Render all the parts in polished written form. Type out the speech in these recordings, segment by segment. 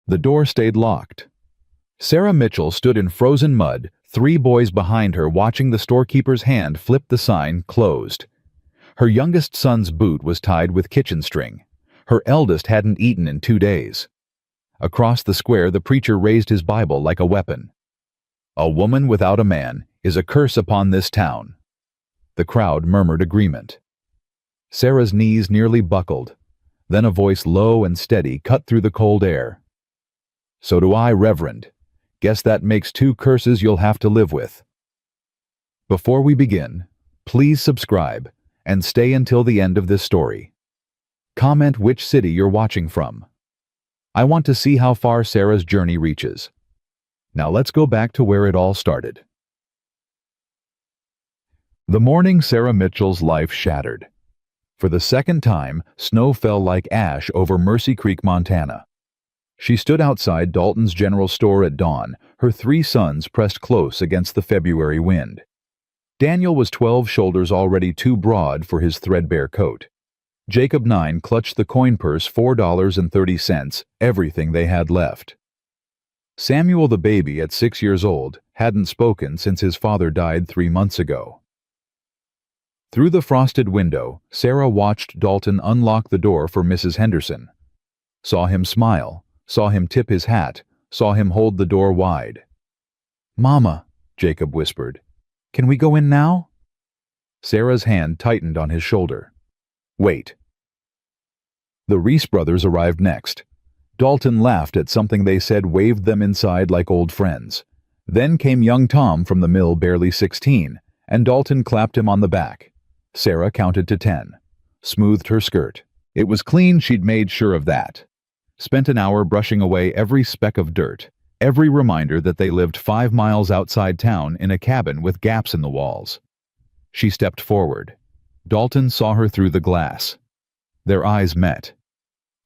The door stayed locked. Sarah Mitchell stood in frozen mud, 3 boys behind her watching the storekeeper's hand flip the sign closed. Her youngest son's boot was tied with kitchen string. Her eldest hadn't eaten in 2 days. Across the square, the preacher raised his Bible like a weapon. "A woman without a man is a curse upon this town." The crowd murmured agreement. Sarah's knees nearly buckled. Then a voice low and steady cut through the cold air. "So do I, Reverend. Guess that makes 2 curses you'll have to live with." Before we begin, please subscribe and stay until the end of this story. Comment which city you're watching from. I want to see how far Sarah's journey reaches. Now let's go back to where it all started. The morning Sarah Mitchell's life shattered. For the second time, snow fell like ash over Mercy Creek, Montana. She stood outside Dalton's general store at dawn, her 3 sons pressed close against the February wind. Daniel was 12 shoulders already too broad for his threadbare coat. Jacob 9 clutched the coin purse, $4.30, everything they had left. Samuel the baby, at 6 years old, hadn't spoken since his father died 3 months ago. Through the frosted window, Sarah watched Dalton unlock the door for Mrs. Henderson. Saw him smile, saw him tip his hat, saw him hold the door wide. "Mama," Jacob whispered, "can we go in now?" Sarah's hand tightened on his shoulder. "Wait." The Reese brothers arrived next. Dalton laughed at something they said, waved them inside like old friends. Then came young Tom from the mill, barely 16, and Dalton clapped him on the back. Sarah counted to 10. Smoothed her skirt. It was clean, she'd made sure of that. Spent an hour brushing away every speck of dirt, every reminder that they lived 5 miles outside town in a cabin with gaps in the walls. She stepped forward. Dalton saw her through the glass. Their eyes met.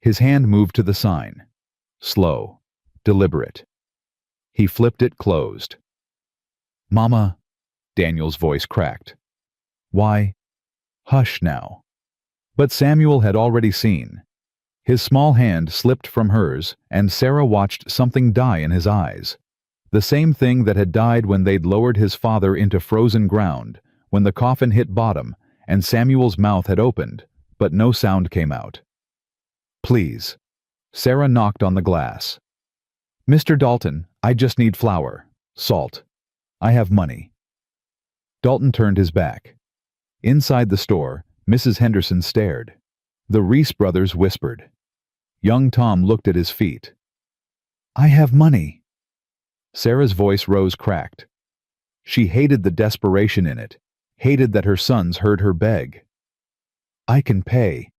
His hand moved to the sign. Slow, deliberate. He flipped it closed. "Mama," Daniel's voice cracked. "Why?" "Hush now." But Samuel had already seen. His small hand slipped from hers, and Sarah watched something die in his eyes. The same thing that had died when they'd lowered his father into frozen ground, when the coffin hit bottom, and Samuel's mouth had opened, but no sound came out. "Please." Sarah knocked on the glass. "Mr. Dalton, I just need flour, salt. I have money." Dalton turned his back. Inside the store, Mrs. Henderson stared. The Reese brothers whispered. Young Tom looked at his feet. "I have money." Sarah's voice rose cracked. She hated the desperation in it, hated that her sons heard her beg. "I can pay."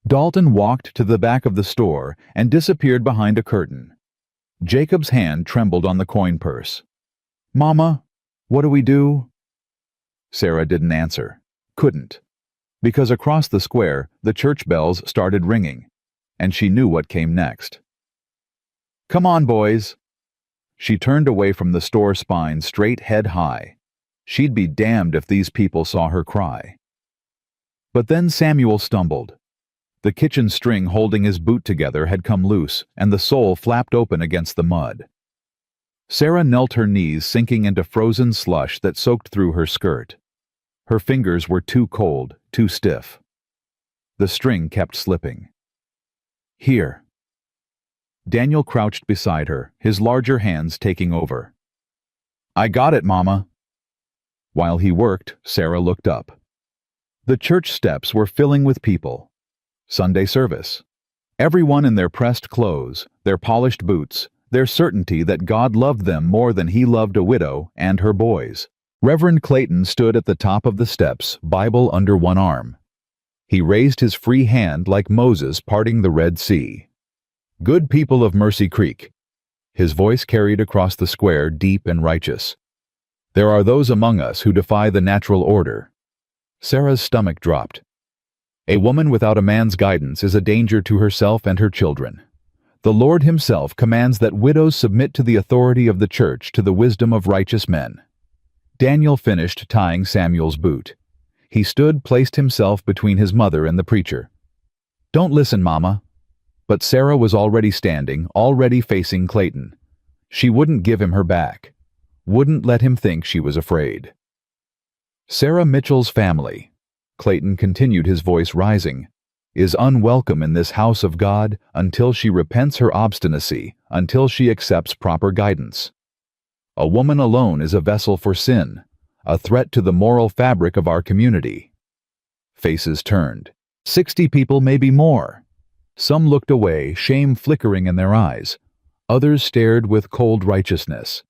Dalton walked to the back of the store and disappeared behind a curtain. Jacob's hand trembled on the coin purse. "Mama, what do we do?" Sarah didn't answer. Couldn't. Because across the square, the church bells started ringing, and she knew what came next. "Come on, boys." She turned away from the store spine, straight head high. She'd be damned if these people saw her cry. But then Samuel stumbled. The kitchen string holding his boot together had come loose, and the sole flapped open against the mud. Sarah knelt, her knees sinking into frozen slush that soaked through her skirt. Her fingers were too cold, too stiff. The string kept slipping. "Here." Daniel crouched beside her, his larger hands taking over. "I got it, Mama." While he worked, Sarah looked up. The church steps were filling with people. Sunday service. Everyone in their pressed clothes, their polished boots, their certainty that God loved them more than he loved a widow and her boys. Reverend Clayton stood at the top of the steps, Bible under one arm. He raised his free hand like Moses parting the Red Sea. "Good people of Mercy Creek." His voice carried across the square, deep and righteous. "There are those among us who defy the natural order." Sarah's stomach dropped. A woman without a man's guidance is a danger to herself and her children. The Lord himself commands that widows submit to the authority of the church, to the wisdom of righteous men. Daniel finished tying Samuel's boot. He stood, placed himself between his mother and the preacher. "Don't listen, Mama." But Sarah was already standing, already facing Clayton. She wouldn't give him her back. Wouldn't let him think she was afraid. Sarah Mitchell's family, Clayton continued, his voice rising, is unwelcome in this house of God until she repents her obstinacy, until she accepts proper guidance. A woman alone is a vessel for sin, a threat to the moral fabric of our community. Faces turned. 60 people, maybe more. Some looked away, shame flickering in their eyes. Others stared with cold righteousness.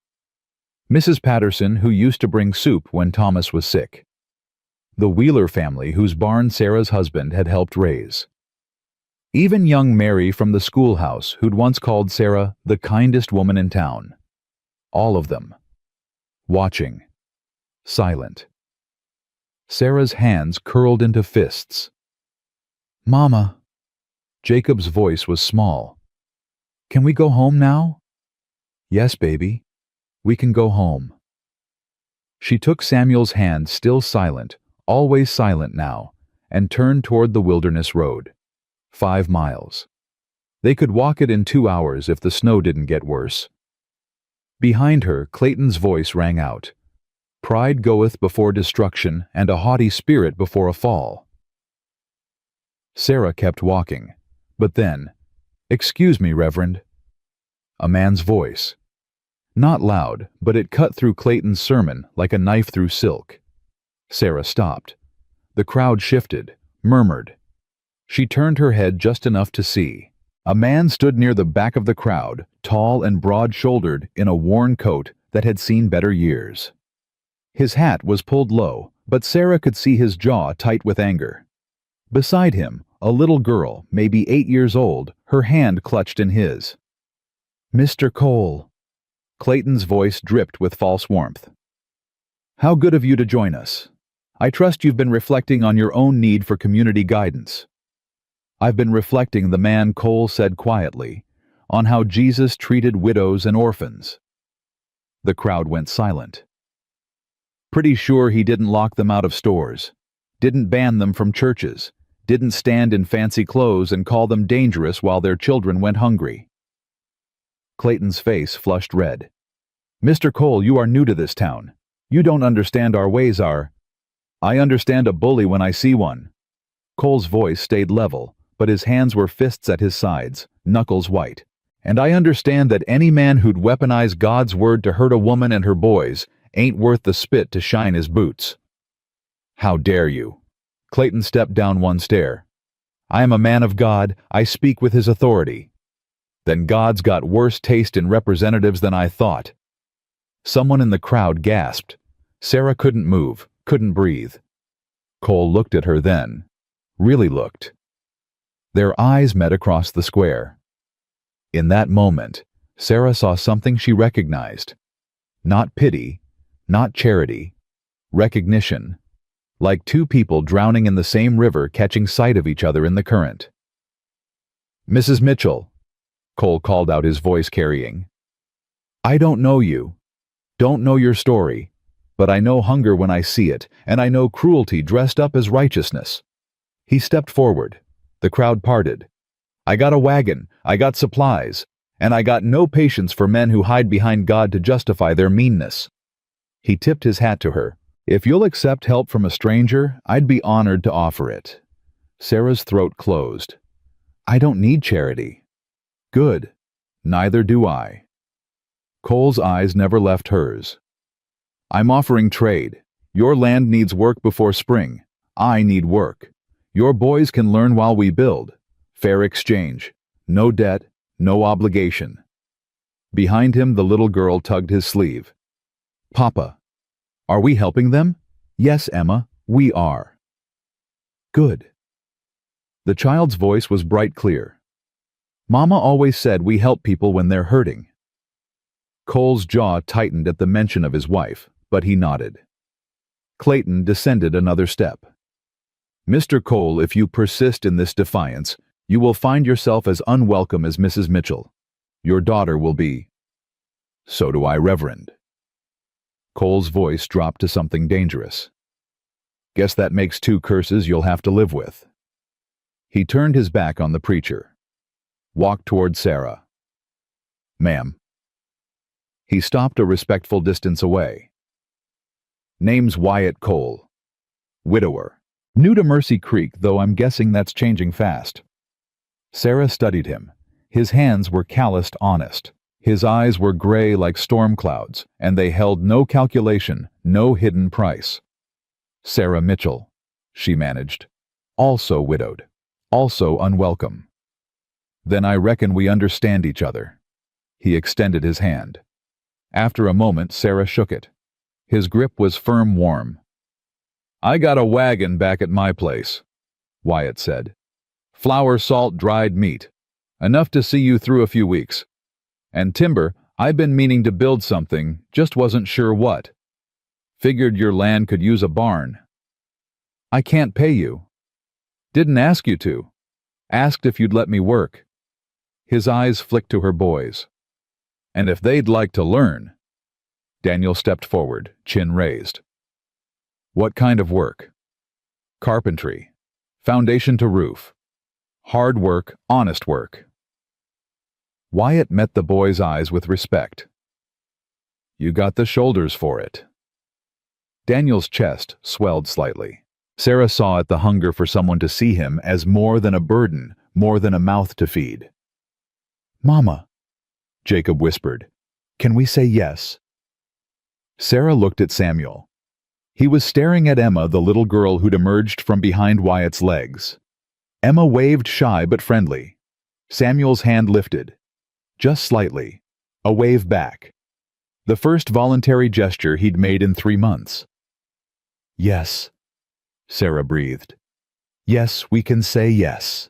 Mrs. Patterson, who used to bring soup when Thomas was sick. The Wheeler family, whose barn Sarah's husband had helped raise. Even young Mary from the schoolhouse, who'd once called Sarah the kindest woman in town. All of them. Watching. Silent. Sarah's hands curled into fists. "Mama." Jacob's voice was small. "Can we go home now?" "Yes, baby. We can go home." She took Samuel's hand, still silent, always silent now, and turned toward the wilderness road. 5 miles. They could walk it in 2 hours if the snow didn't get worse. Behind her, Clayton's voice rang out. "Pride goeth before destruction, and a haughty spirit before a fall." Sarah kept walking, but then, "Excuse me, Reverend." A man's voice. Not loud, but it cut through Clayton's sermon like a knife through silk. Sarah stopped. The crowd shifted, murmured. She turned her head just enough to see. A man stood near the back of the crowd, tall and broad-shouldered, in a worn coat that had seen better years. His hat was pulled low, but Sarah could see his jaw tight with anger. Beside him, a little girl, maybe 8 years old, her hand clutched in his. "Mr. Cole." Clayton's voice dripped with false warmth. "How good of you to join us. I trust you've been reflecting on your own need for community guidance." "I've been reflecting," the man Cole said quietly, "on how Jesus treated widows and orphans." The crowd went silent. "Pretty sure he didn't lock them out of stores, didn't ban them from churches, didn't stand in fancy clothes and call them dangerous while their children went hungry." Clayton's face flushed red. "Mr. Cole, you are new to this town. You don't understand our ways. I understand a bully when I see one." Cole's voice stayed level, but his hands were fists at his sides, knuckles white. "And I understand that any man who'd weaponize God's word to hurt a woman and her boys ain't worth the spit to shine his boots." "How dare you?" Clayton stepped down one stair. "I am a man of God. I speak with his authority." "Then God's got worse taste in representatives than I thought." Someone in the crowd gasped. Sarah couldn't move, couldn't breathe. Cole looked at her then. Really looked. Their eyes met across the square. In that moment, Sarah saw something she recognized. Not pity, not charity. Recognition. Like two people drowning in the same river catching sight of each other in the current. "Mrs. Mitchell," Cole called out, his voice carrying. "I don't know you. Don't know your story. But I know hunger when I see it, and I know cruelty dressed up as righteousness." He stepped forward. The crowd parted. "I got a wagon, I got supplies, and I got no patience for men who hide behind God to justify their meanness." He tipped his hat to her. "If you'll accept help from a stranger, I'd be honored to offer it." Sarah's throat closed. "I don't need charity." "Good. Neither do I." Cole's eyes never left hers. "I'm offering trade. Your land needs work before spring. I need work. Your boys can learn while we build. Fair exchange. No debt, no obligation." Behind him, the little girl tugged his sleeve. "Papa, are we helping them?" "Yes, Emma, we are." "Good." The child's voice was bright clear. "Mama always said we help people when they're hurting." Cole's jaw tightened at the mention of his wife, but he nodded. Clayton descended another step. "Mr. Cole, if you persist in this defiance, you will find yourself as unwelcome as Mrs. Mitchell. Your daughter will be." "So do I, Reverend." Cole's voice dropped to something dangerous. "Guess that makes 2 curses you'll have to live with." He turned his back on the preacher. walked toward Sarah. "Ma'am." He stopped a respectful distance away. "Name's Wyatt Cole. Widower. New to Mercy Creek, though I'm guessing that's changing fast." Sarah studied him. His hands were calloused honest. His eyes were gray like storm clouds, and they held no calculation, no hidden price. "Sarah Mitchell," she managed. "Also widowed. Also unwelcome." "Then I reckon we understand each other." He extended his hand. After a moment, Sarah shook it. His grip was firm, warm. "I got a wagon back at my place," Wyatt said. "Flour, salt, dried meat. Enough to see you through a few weeks. And timber, I've been meaning to build something, just wasn't sure what. Figured your land could use a barn." "I can't pay you." "Didn't ask you to. Asked if you'd let me work." His eyes flicked to her boys. "And if they'd like to learn." Daniel stepped forward, chin raised. "What kind of work?" "Carpentry. Foundation to roof. Hard work, honest work." Wyatt met the boy's eyes with respect. "You got the shoulders for it." Daniel's chest swelled slightly. Sarah saw it, the hunger for someone to see him as more than a burden, more than a mouth to feed. "Mama," Jacob whispered, "can we say yes?" Sarah looked at Samuel. He was staring at Emma, the little girl who'd emerged from behind Wyatt's legs. Emma waved, shy but friendly. Samuel's hand lifted. Just slightly. A wave back. The first voluntary gesture he'd made in 3 months. "Yes," Sarah breathed. "Yes, we can say yes."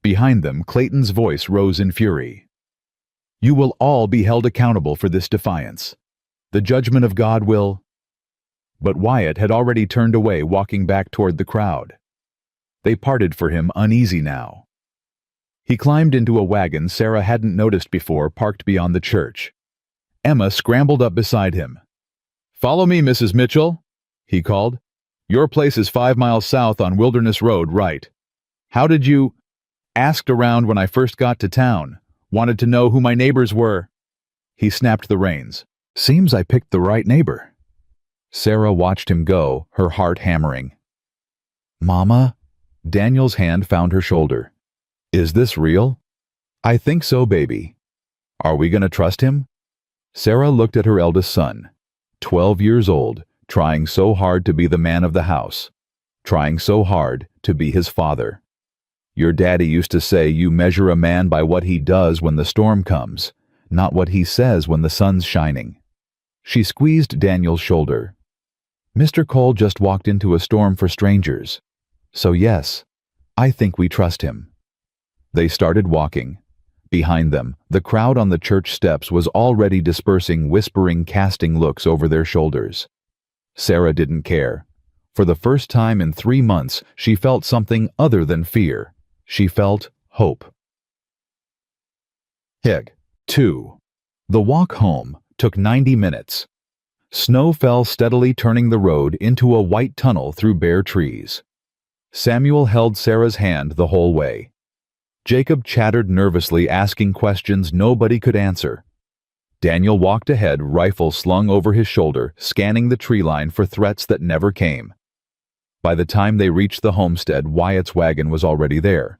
Behind them, Clayton's voice rose in fury. "You will all be held accountable for this defiance. The judgment of God will—" But Wyatt had already turned away, walking back toward the crowd. They parted for him, uneasy now. He climbed into a wagon Sarah hadn't noticed before, parked beyond the church. Emma scrambled up beside him. "Follow me, Mrs. Mitchell," he called. "Your place is 5 miles south on Wilderness Road, right. How did you—" "Asked around when I first got to town. Wanted to know who my neighbors were." He snapped the reins. "Seems I picked the right neighbor." Sarah watched him go, her heart hammering. "Mama?" Daniel's hand found her shoulder. "Is this real?" "I think so, baby." "Are we going to trust him?" Sarah looked at her eldest son, 12 years old, trying so hard to be the man of the house, trying so hard to be his father. "Your daddy used to say you measure a man by what he does when the storm comes, not what he says when the sun's shining." She squeezed Daniel's shoulder. "Mr. Cole just walked into a storm for strangers. So yes, I think we trust him." They started walking. Behind them, the crowd on the church steps was already dispersing, whispering, casting looks over their shoulders. Sarah didn't care. For the first time in 3 months, she felt something other than fear. She felt hope. Hig. 2. The walk home took 90 minutes. Snow fell steadily, turning the road into a white tunnel through bare trees. Samuel held Sarah's hand the whole way. Jacob chattered nervously, asking questions nobody could answer. Daniel walked ahead, rifle slung over his shoulder, scanning the tree line for threats that never came. By the time they reached the homestead, Wyatt's wagon was already there.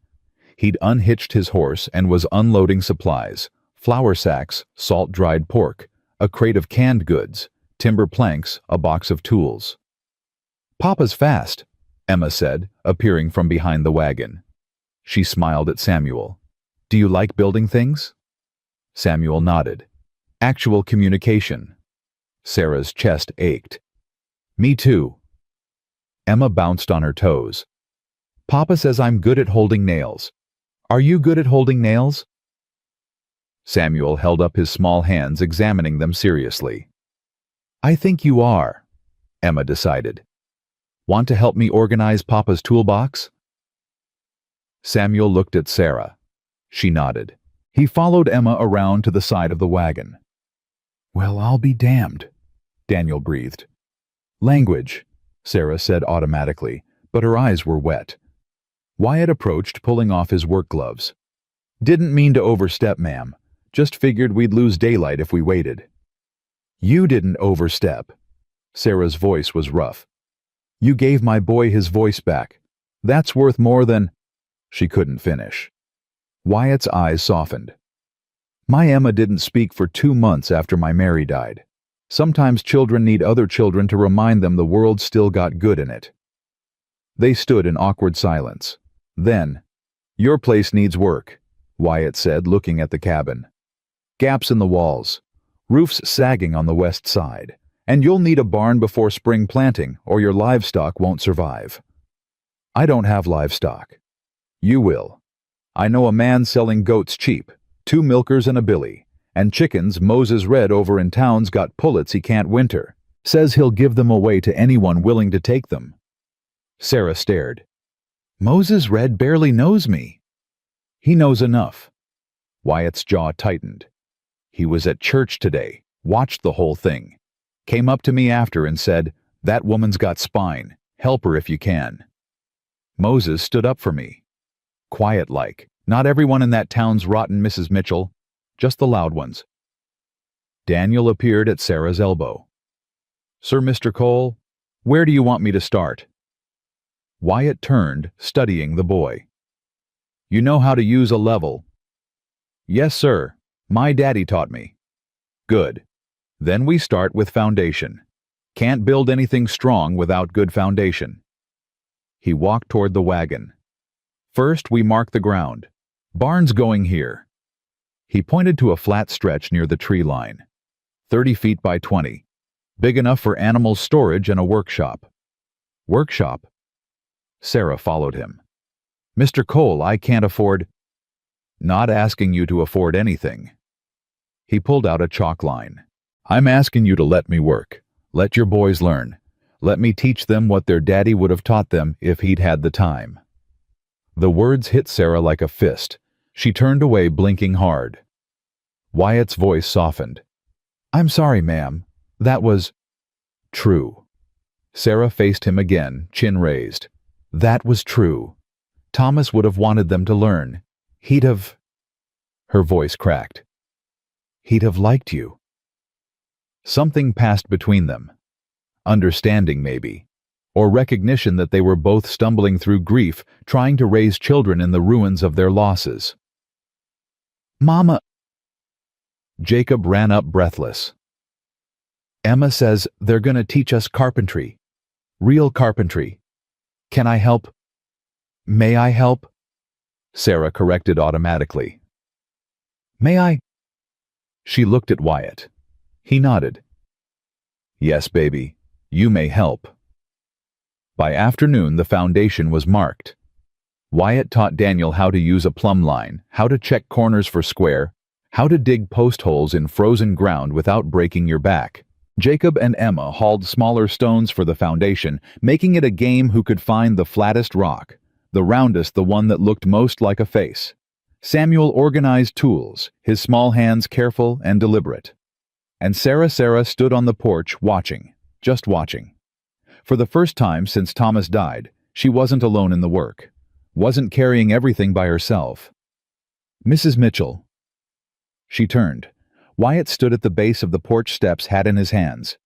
He'd unhitched his horse and was unloading supplies: flour sacks, salt-dried pork, a crate of canned goods, timber planks, a box of tools. "Papa's fast," Emma said, appearing from behind the wagon. She smiled at Samuel. "Do you like building things?" Samuel nodded. "Actual communication." Sarah's chest ached. "Me too." Emma bounced on her toes. "Papa says I'm good at holding nails. Are you good at holding nails?" Samuel held up his small hands, examining them seriously. "I think you are," Emma decided. "Want to help me organize Papa's toolbox?" Samuel looked at Sarah. She nodded. He followed Emma around to the side of the wagon. "Well, I'll be damned," Daniel breathed. "Language," Sarah said automatically, but her eyes were wet. Wyatt approached, pulling off his work gloves. Didn't mean to overstep, ma'am. Just figured we'd lose daylight if we waited. You didn't overstep. Sarah's voice was rough. You gave my boy his voice back. That's worth more than... She couldn't finish. Wyatt's eyes softened. My Emma didn't speak for 2 months after my Mary died. Sometimes children need other children to remind them the world still got good in it. They stood in awkward silence. Then, your place needs work, Wyatt said, looking at the cabin. Gaps in the walls, roofs sagging on the west side, and you'll need a barn before spring planting or your livestock won't survive. I don't have livestock. You will. I know a man selling goats cheap, 2 milkers and a billy, and chickens Moses Red over in town's got pullets he can't winter. Says he'll give them away to anyone willing to take them. Sarah stared. Moses Red barely knows me. He knows enough. Wyatt's jaw tightened. He was at church today, watched the whole thing. Came up to me after and said, "That woman's got spine. Help her if you can." Moses stood up for me. Quiet-like. Not everyone in that town's rotten, Mrs. Mitchell. Just the loud ones. Daniel appeared at Sarah's elbow. Sir Mr. Cole, where do you want me to start? Wyatt turned, studying the boy. You know how to use a level? Yes, sir. My daddy taught me. Good. Then we start with foundation. Can't build anything strong without good foundation. He walked toward the wagon. First, we mark the ground. Barn's going here. He pointed to a flat stretch near the tree line. 30 feet by 20. Big enough for animal storage and a workshop. Workshop? Sarah followed him. Mr. Cole, I can't afford... Not asking you to afford anything. He pulled out a chalk line. I'm asking you to let me work. Let your boys learn. Let me teach them what their daddy would have taught them if he'd had the time. The words hit Sarah like a fist. She turned away, blinking hard. Wyatt's voice softened. I'm sorry, ma'am. That was... true. Sarah faced him again, chin raised. That was true. Thomas would have wanted them to learn. He'd have... Her voice cracked. He'd have liked you. Something passed between them. Understanding, maybe. Or recognition that they were both stumbling through grief, trying to raise children in the ruins of their losses. Mama... Jacob ran up breathless. Emma says they're gonna teach us carpentry. Real carpentry. Can I help? May I help? Sarah corrected automatically. May I? She looked at Wyatt. He nodded. Yes, baby, you may help. By afternoon, the foundation was marked. Wyatt taught Daniel how to use a plumb line, how to check corners for square, how to dig post holes in frozen ground without breaking your back. Jacob and Emma hauled smaller stones for the foundation, making it a game who could find the flattest rock, the roundest, the one that looked most like a face. Samuel organized tools, his small hands careful and deliberate. And Sarah stood on the porch watching, just watching. For the first time since Thomas died, she wasn't alone in the work, wasn't carrying everything by herself. Mrs. Mitchell. She turned. Wyatt stood at the base of the porch steps, hat in his hands.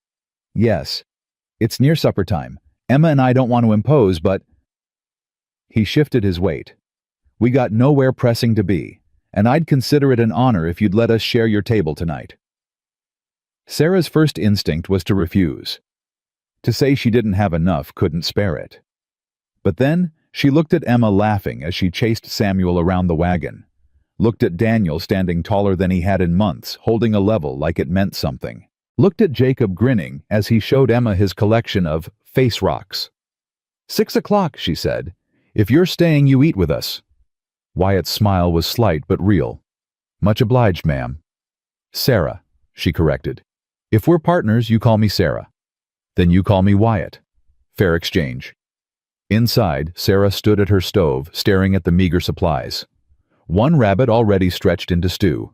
Yes. It's near supper time. Emma and I don't want to impose, but... He shifted his weight. We got nowhere pressing to be, and I'd consider it an honor if you'd let us share your table tonight. Sarah's first instinct was to refuse. To say she didn't have enough, couldn't spare it. But then, she looked at Emma laughing as she chased Samuel around the wagon. Looked at Daniel standing taller than he had in months, holding a level like it meant something. Looked at Jacob grinning as he showed Emma his collection of face rocks. 6 o'clock, she said. If you're staying, you eat with us. Wyatt's smile was slight but real. Much obliged, ma'am. Sarah, she corrected. If we're partners, you call me Sarah. Then you call me Wyatt. Fair exchange. Inside, Sarah stood at her stove, staring at the meager supplies. 1 rabbit already stretched into stew.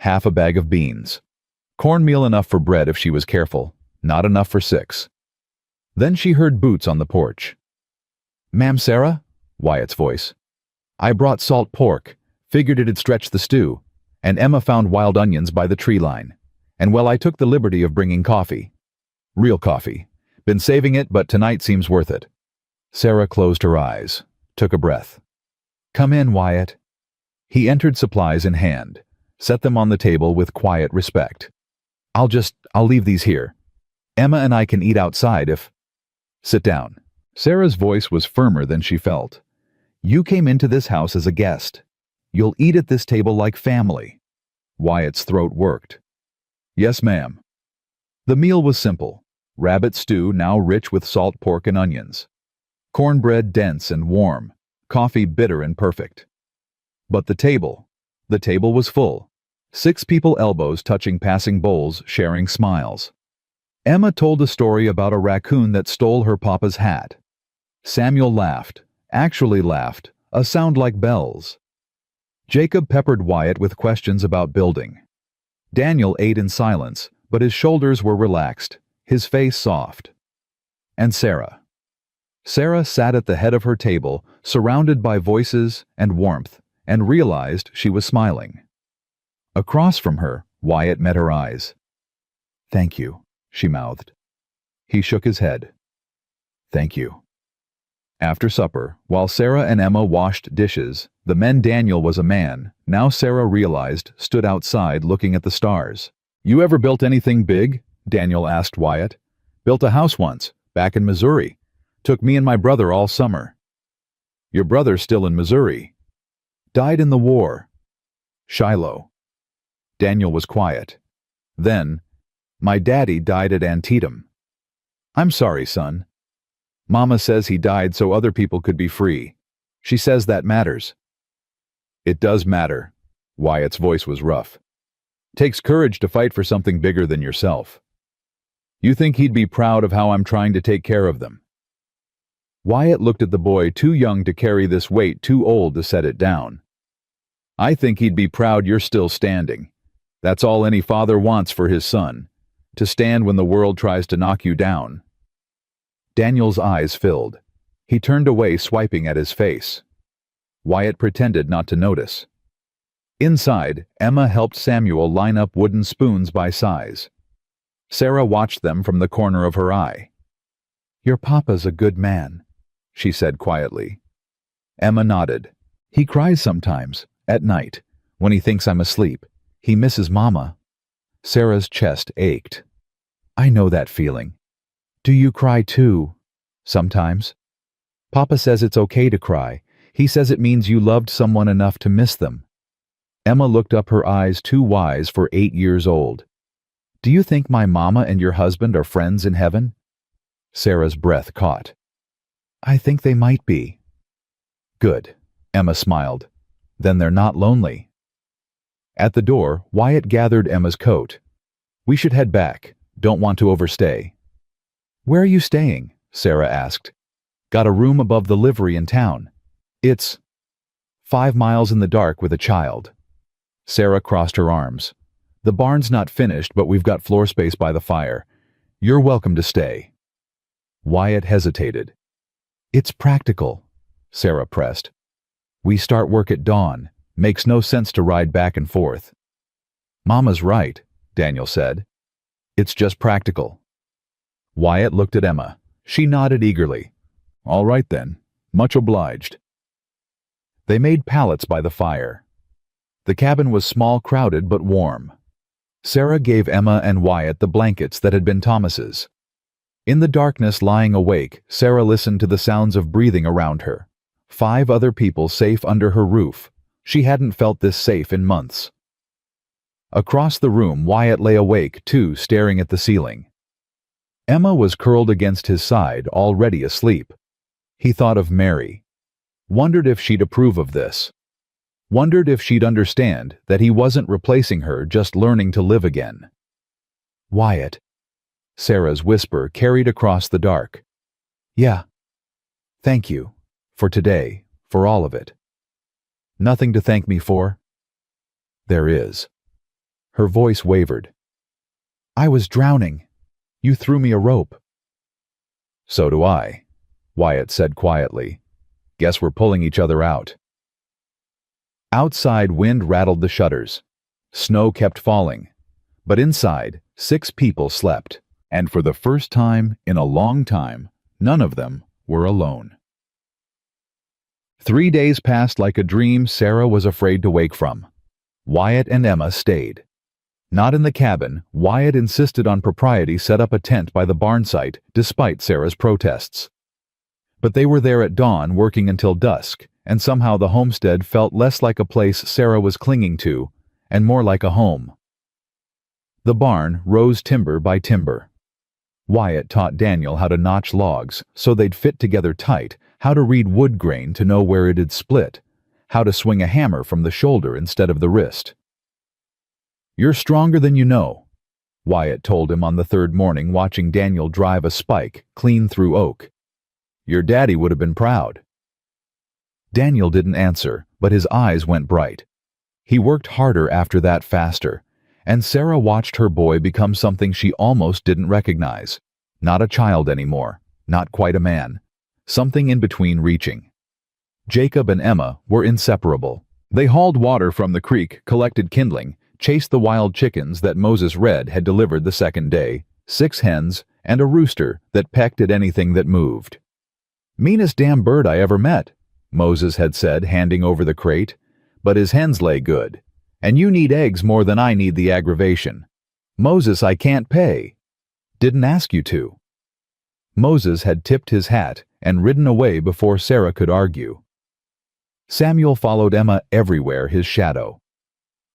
Half a bag of beans. Cornmeal enough for bread if she was careful. Not enough for 6. Then she heard boots on the porch. Ma'am Sarah? Wyatt's voice. I brought salt pork. Figured it'd stretch the stew. And Emma found wild onions by the tree line. And well, I took the liberty of bringing coffee. Real coffee. Been saving it, but tonight seems worth it. Sarah closed her eyes, took a breath. Come in, Wyatt. He entered, supplies in hand, set them on the table with quiet respect. I'll leave these here. Emma and I can eat outside if... Sit down. Sarah's voice was firmer than she felt. You came into this house as a guest. You'll eat at this table like family. Wyatt's throat worked. Yes, ma'am. The meal was simple. Rabbit stew, now rich with salt pork and onions. Cornbread dense and warm. Coffee bitter and perfect. But the table was full. 6 people, elbows touching passing bowls, sharing smiles. Emma told a story about a raccoon that stole her papa's hat. Samuel laughed, actually laughed, a sound like bells. Jacob peppered Wyatt with questions about building. Daniel ate in silence, but his shoulders were relaxed, his face soft. And Sarah. Sarah sat at the head of her table, surrounded by voices and warmth, and realized she was smiling. Across from her, Wyatt met her eyes. Thank you, she mouthed. He shook his head. Thank you. After supper, while Sarah and Emma washed dishes, the men Daniel was a man, now Sarah realized, stood outside looking at the stars. You ever built anything big? Daniel asked Wyatt. Built a house once, back in Missouri. Took me and my brother all summer. Your brother's still in Missouri. Died in the war. Shiloh. Daniel was quiet. Then, my daddy died at Antietam. I'm sorry, son. Mama says he died so other people could be free. She says that matters. It does matter. Wyatt's voice was rough. Takes courage to fight for something bigger than yourself. You think he'd be proud of how I'm trying to take care of them? Wyatt looked at the boy, too young to carry this weight, too old to set it down. I think he'd be proud you're still standing. That's all any father wants for his son, to stand when the world tries to knock you down. Daniel's eyes filled. He turned away, swiping at his face. Wyatt pretended not to notice. Inside, Emma helped Samuel line up wooden spoons by size. Sarah watched them from the corner of her eye. Your papa's a good man, she said quietly. Emma nodded. He cries sometimes, at night, when he thinks I'm asleep. He misses Mama. Sarah's chest ached. I know that feeling. Do you cry too? Sometimes. Papa says it's okay to cry. He says it means you loved someone enough to miss them. Emma looked up, her eyes too wise for 8 years old. Do you think my mama and your husband are friends in heaven? Sarah's breath caught. I think they might be. Good, Emma smiled. Then they're not lonely. At the door, Wyatt gathered Emma's coat. We should head back. Don't want to overstay. Where are you staying? Sarah asked. Got a room above the livery in town. It's 5 miles in the dark with a child. Sarah crossed her arms. The barn's not finished, but we've got floor space by the fire. You're welcome to stay. Wyatt hesitated. It's practical, Sarah pressed. We start work at dawn. Makes no sense to ride back and forth. Mama's right, Daniel said. It's just practical. Wyatt looked at Emma. She nodded eagerly. All right then. Much obliged. They made pallets by the fire. The cabin was small, crowded, but warm. Sarah gave Emma and Wyatt the blankets that had been Thomas's. In the darkness, lying awake, Sarah listened to the sounds of breathing around her. 5 other people safe under her roof. She hadn't felt this safe in months. Across the room, Wyatt lay awake, too, staring at the ceiling. Emma was curled against his side, already asleep. He thought of Mary. Wondered if she'd approve of this. Wondered if she'd understand that he wasn't replacing her, just learning to live again. Wyatt. Sarah's whisper carried across the dark. Yeah. Thank you. For today. For all of it. Nothing to thank me for? There is. Her voice wavered. I was drowning. You threw me a rope. So do I, Wyatt said quietly. Guess we're pulling each other out. Outside, wind rattled the shutters. Snow kept falling. But inside, 6 people slept. And for the first time in a long time, none of them were alone. 3 days passed like a dream Sarah was afraid to wake from. Wyatt and Emma stayed. Not in the cabin, Wyatt insisted on propriety set up a tent by the barn site, despite Sarah's protests. But they were there at dawn working until dusk, and somehow the homestead felt less like a place Sarah was clinging to, and more like a home. The barn rose timber by timber. Wyatt taught Daniel how to notch logs so they'd fit together tight, how to read wood grain to know where it had split, how to swing a hammer from the shoulder instead of the wrist. "You're stronger than you know," Wyatt told him on the 3rd morning watching Daniel drive a spike clean through oak. "Your daddy would have been proud." Daniel didn't answer, but his eyes went bright. He worked harder after that, faster, and Sarah watched her boy become something she almost didn't recognize. Not a child anymore, not quite a man, something in between reaching. Jacob and Emma were inseparable. They hauled water from the creek, collected kindling, chased the wild chickens that Moses Red had delivered the 2nd day, 6 hens, and a rooster that pecked at anything that moved. "Meanest damn bird I ever met," Moses had said, handing over the crate, "but his hens lay good. And you need eggs more than I need the aggravation. Moses, I can't pay." "Didn't ask you to." Moses had tipped his hat and ridden away before Sarah could argue. Samuel followed Emma everywhere, his shadow.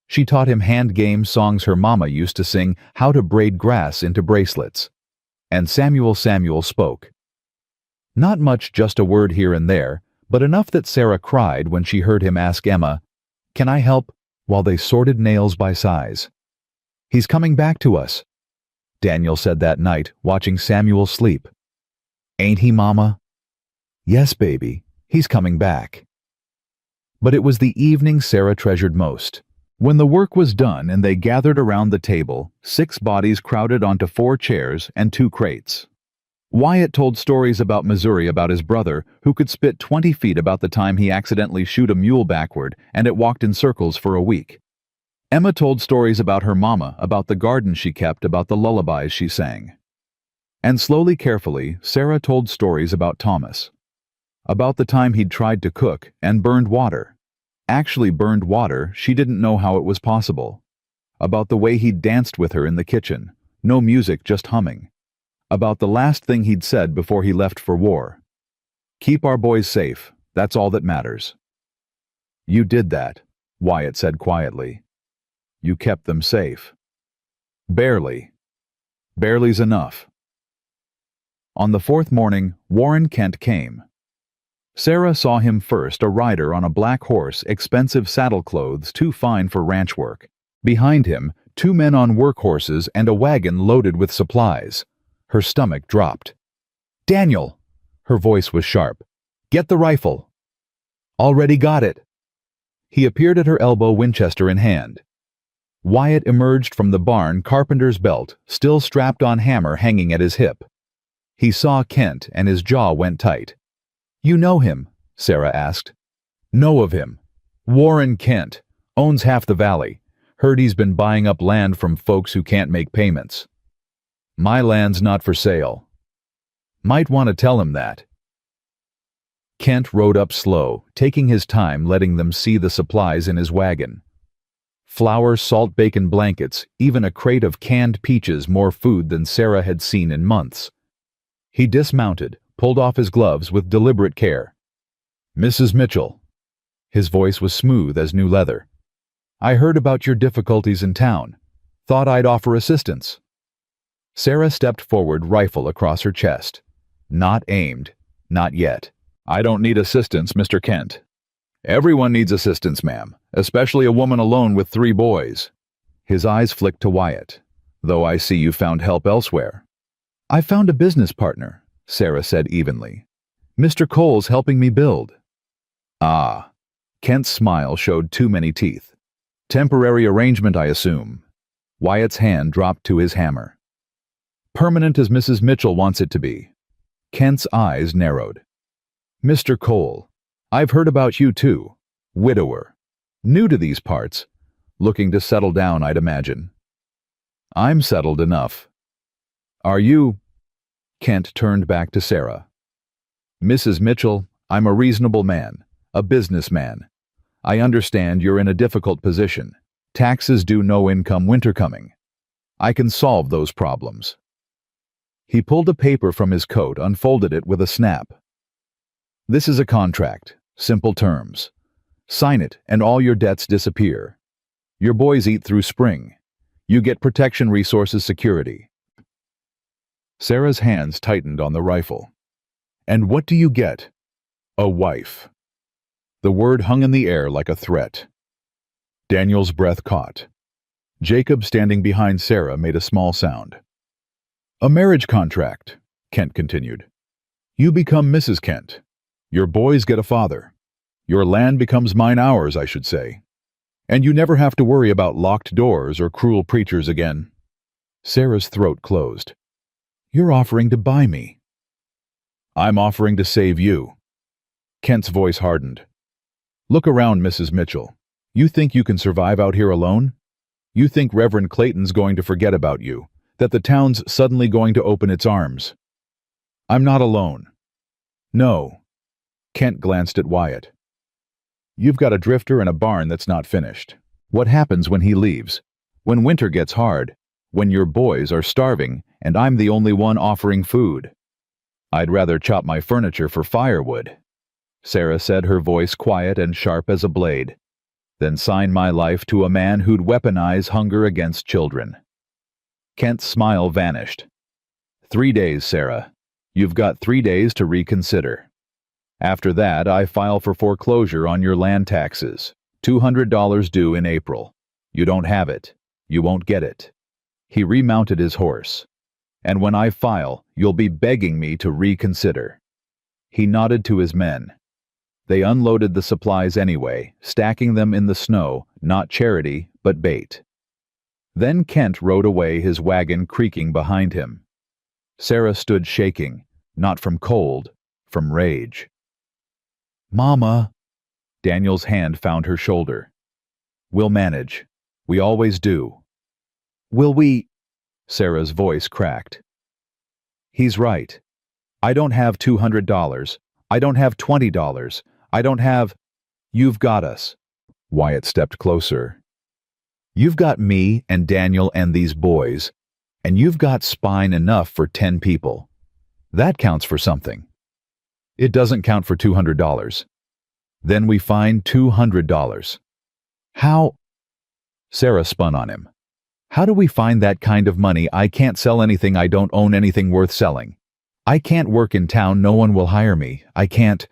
She taught him hand-game songs her mama used to sing, how to braid grass into bracelets. And Samuel spoke. Not much, just a word here and there, but enough that Sarah cried when she heard him ask Emma, "Can I help?" while they sorted nails by size. "He's coming back to us," Daniel said that night, watching Samuel sleep. "Ain't he, Mama?" "Yes, baby, he's coming back." But it was the evening Sarah treasured most. When the work was done and they gathered around the table, 6 bodies crowded onto 4 chairs and 2 crates. Wyatt told stories about Missouri, about his brother, who could spit 20 feet, about the time he accidentally shoot a mule backward and it walked in circles for a week. Emma told stories about her mama, about the garden she kept, about the lullabies she sang. And slowly, carefully, Sarah told stories about Thomas. About the time he'd tried to cook and burned water. Actually burned water, she didn't know how it was possible. About the way he'd danced with her in the kitchen, no music, just humming. About the last thing he'd said before he left for war. "Keep our boys safe, that's all that matters." "You did that," Wyatt said quietly. "You kept them safe." "Barely. Barely's enough." On the 4th morning, Warren Kent came. Sarah saw him first, a rider on a black horse, expensive saddle clothes too fine for ranch work. Behind him, 2 men on work horses and a wagon loaded with supplies. Her stomach dropped. "Daniel!" Her voice was sharp. "Get the rifle." "Already got it." He appeared at her elbow, Winchester in hand. Wyatt emerged from the barn, carpenter's belt, still strapped on hammer hanging at his hip. He saw Kent and his jaw went tight. "You know him?" Sarah asked. "Know of him. Warren Kent. Owns half the valley. Heard he's been buying up land from folks who can't make payments." "My land's not for sale." "Might want to tell him that." Kent rode up slow, taking his time, letting them see the supplies in his wagon. Flour, salt, bacon, blankets, even a crate of canned peaches, more food than Sarah had seen in months. He dismounted, pulled off his gloves with deliberate care. "Mrs. Mitchell." His voice was smooth as new leather. "I heard about your difficulties in town. Thought I'd offer assistance." Sarah stepped forward, rifle across her chest. Not aimed. Not yet. "I don't need assistance, Mr. Kent." "Everyone needs assistance, ma'am, especially a woman alone with 3 boys. His eyes flicked to Wyatt. "Though I see you found help elsewhere." "I found a business partner," Sarah said evenly. "Mr. Cole's helping me build." "Ah." Kent's smile showed too many teeth. "Temporary arrangement, I assume." Wyatt's hand dropped to his hammer. "Permanent as Mrs. Mitchell wants it to be." Kent's eyes narrowed. "Mr. Cole, I've heard about you too. Widower. New to these parts. Looking to settle down, I'd imagine. I'm settled enough. Are you? Kent turned back to Sarah. Mrs. Mitchell, I'm a reasonable man, a businessman. I understand you're in a difficult position. Taxes due, no income, winter coming. I can solve those problems. He pulled a paper from his coat, unfolded it with a snap. This is a contract, simple terms. Sign it and all your debts disappear. Your boys eat through spring. You get protection resources security. Sarah's hands tightened on the rifle. And what do you get? A wife. The word hung in the air like a threat. Daniel's breath caught. Jacob, standing behind Sarah, made a small sound. A marriage contract, Kent continued. You become Mrs. Kent. Your boys get a father. Your land becomes mine, ours, I should say. And you never have to worry about locked doors or cruel preachers again. Sarah's throat closed. You're offering to buy me. I'm offering to save you. Kent's voice hardened. Look around, Mrs. Mitchell. You think you can survive out here alone? You think Reverend Clayton's going to forget about you, that the town's suddenly going to open its arms? I'm not alone. No. Kent glanced at Wyatt. You've got a drifter and a barn that's not finished. What happens when he leaves? When winter gets hard? When your boys are starving and I'm the only one offering food? I'd rather chop my furniture for firewood, Sarah said, her voice quiet and sharp as a blade, than sign my life to a man who'd weaponize hunger against children. Kent's smile vanished. 3 days, Sarah. You've got 3 days to reconsider. After that, I file for foreclosure on your land taxes. $200 due in April. You don't have it. You won't get it. He remounted his horse. And when I file, you'll be begging me to reconsider. He nodded to his men. They unloaded the supplies anyway, stacking them in the snow, not charity, but bait. Then Kent rode away, his wagon creaking behind him. Sarah stood shaking, not from cold, from rage. Mama! Daniel's hand found her shoulder. We'll manage. We always do. Will we? Sarah's voice cracked. He's right. I don't have $200. I don't have $20. I don't have... You've got us. Wyatt stepped closer. You've got me and Daniel and these boys, and you've got spine enough for 10 people. That counts for something. It doesn't count for $200. Then we find $200. How? Sarah spun on him. How do we find that kind of money? I can't sell anything. I don't own anything worth selling. I can't work in town. No one will hire me. I can't...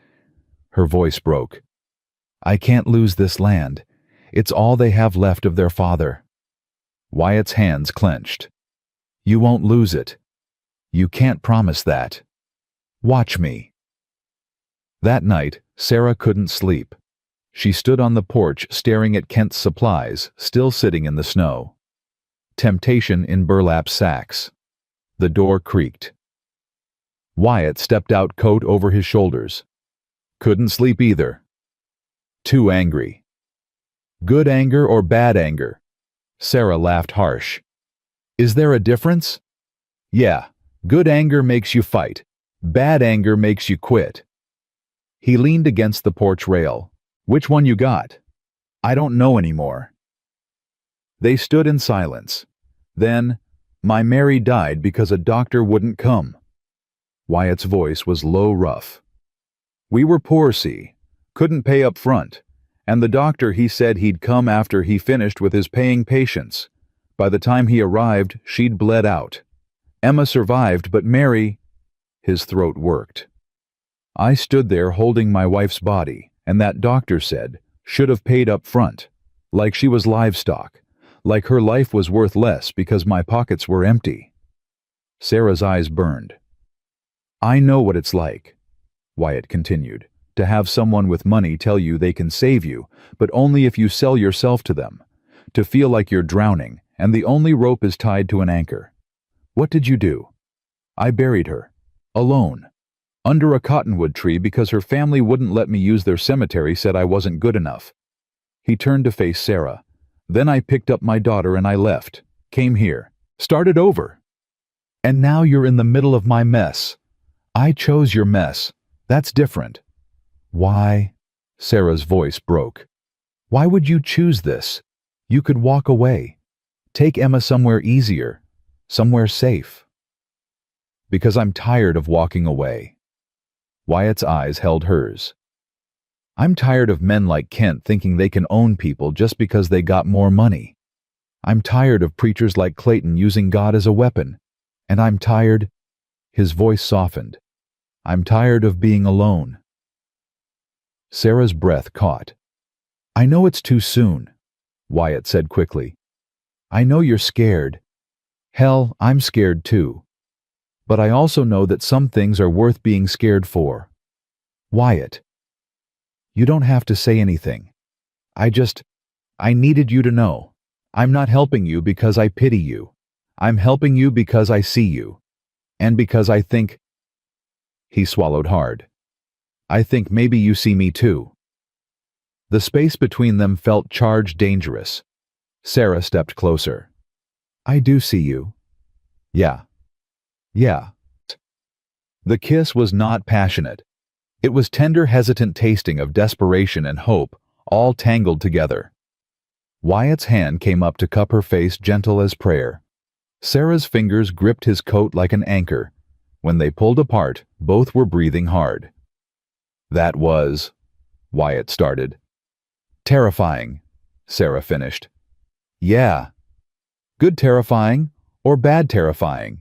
Her voice broke. I can't lose this land. It's all they have left of their father. Wyatt's hands clenched. You won't lose it. You can't promise that. Watch me. That night, Sarah couldn't sleep. She stood on the porch staring at Kent's supplies, still sitting in the snow. Temptation in burlap sacks. The door creaked. Wyatt stepped out, coat over his shoulders. Couldn't sleep either. Too angry. Good anger or bad anger? Sarah laughed harsh. Is there a difference? Yeah, good anger makes you fight. Bad anger makes you quit. He leaned against the porch rail. Which one you got? I don't know anymore. They stood in silence. Then, my Mary died because a doctor wouldn't come. Wyatt's voice was low, rough. We were poor, see, couldn't pay up front, and the doctor, he said he'd come after he finished with his paying patients. By the time he arrived, she'd bled out. Emma survived, but Mary... His throat worked. I stood there holding my wife's body, and that doctor said, should have paid up front, like she was livestock, like her life was worth less because my pockets were empty. Sarah's eyes burned. I know what it's like, Wyatt continued, to have someone with money tell you they can save you, but only if you sell yourself to them, to feel like you're drowning, and the only rope is tied to an anchor. What did you do? I buried her, alone, under a cottonwood tree because her family wouldn't let me use their cemetery, said I wasn't good enough. He turned to face Sarah. Then I picked up my daughter and I left. Came here. Started over. And now you're in the middle of my mess. I chose your mess. That's different. Why? Sarah's voice broke. Why would you choose this? You could walk away. Take Emma somewhere easier. Somewhere safe. Because I'm tired of walking away. Wyatt's eyes held hers. I'm tired of men like Kent thinking they can own people just because they got more money. I'm tired of preachers like Clayton using God as a weapon. And I'm tired— His voice softened. I'm tired of being alone. Sarah's breath caught. I know it's too soon, Wyatt said quickly. I know you're scared. Hell, I'm scared too. But I also know that some things are worth being scared for. Wyatt. You don't have to say anything. I needed you to know. I'm not helping you because I pity you. I'm helping you because I see you. And because I think— He swallowed hard. I think maybe you see me too. The space between them felt charged dangerous. Sarah stepped closer. I do see you. Yeah. Yeah. The kiss was not passionate. It was tender, hesitant tasting of desperation and hope, all tangled together. Wyatt's hand came up to cup her face, gentle as prayer. Sarah's fingers gripped his coat like an anchor. When they pulled apart, both were breathing hard. That was— Wyatt started. Terrifying, Sarah finished. Yeah. Good terrifying or bad terrifying?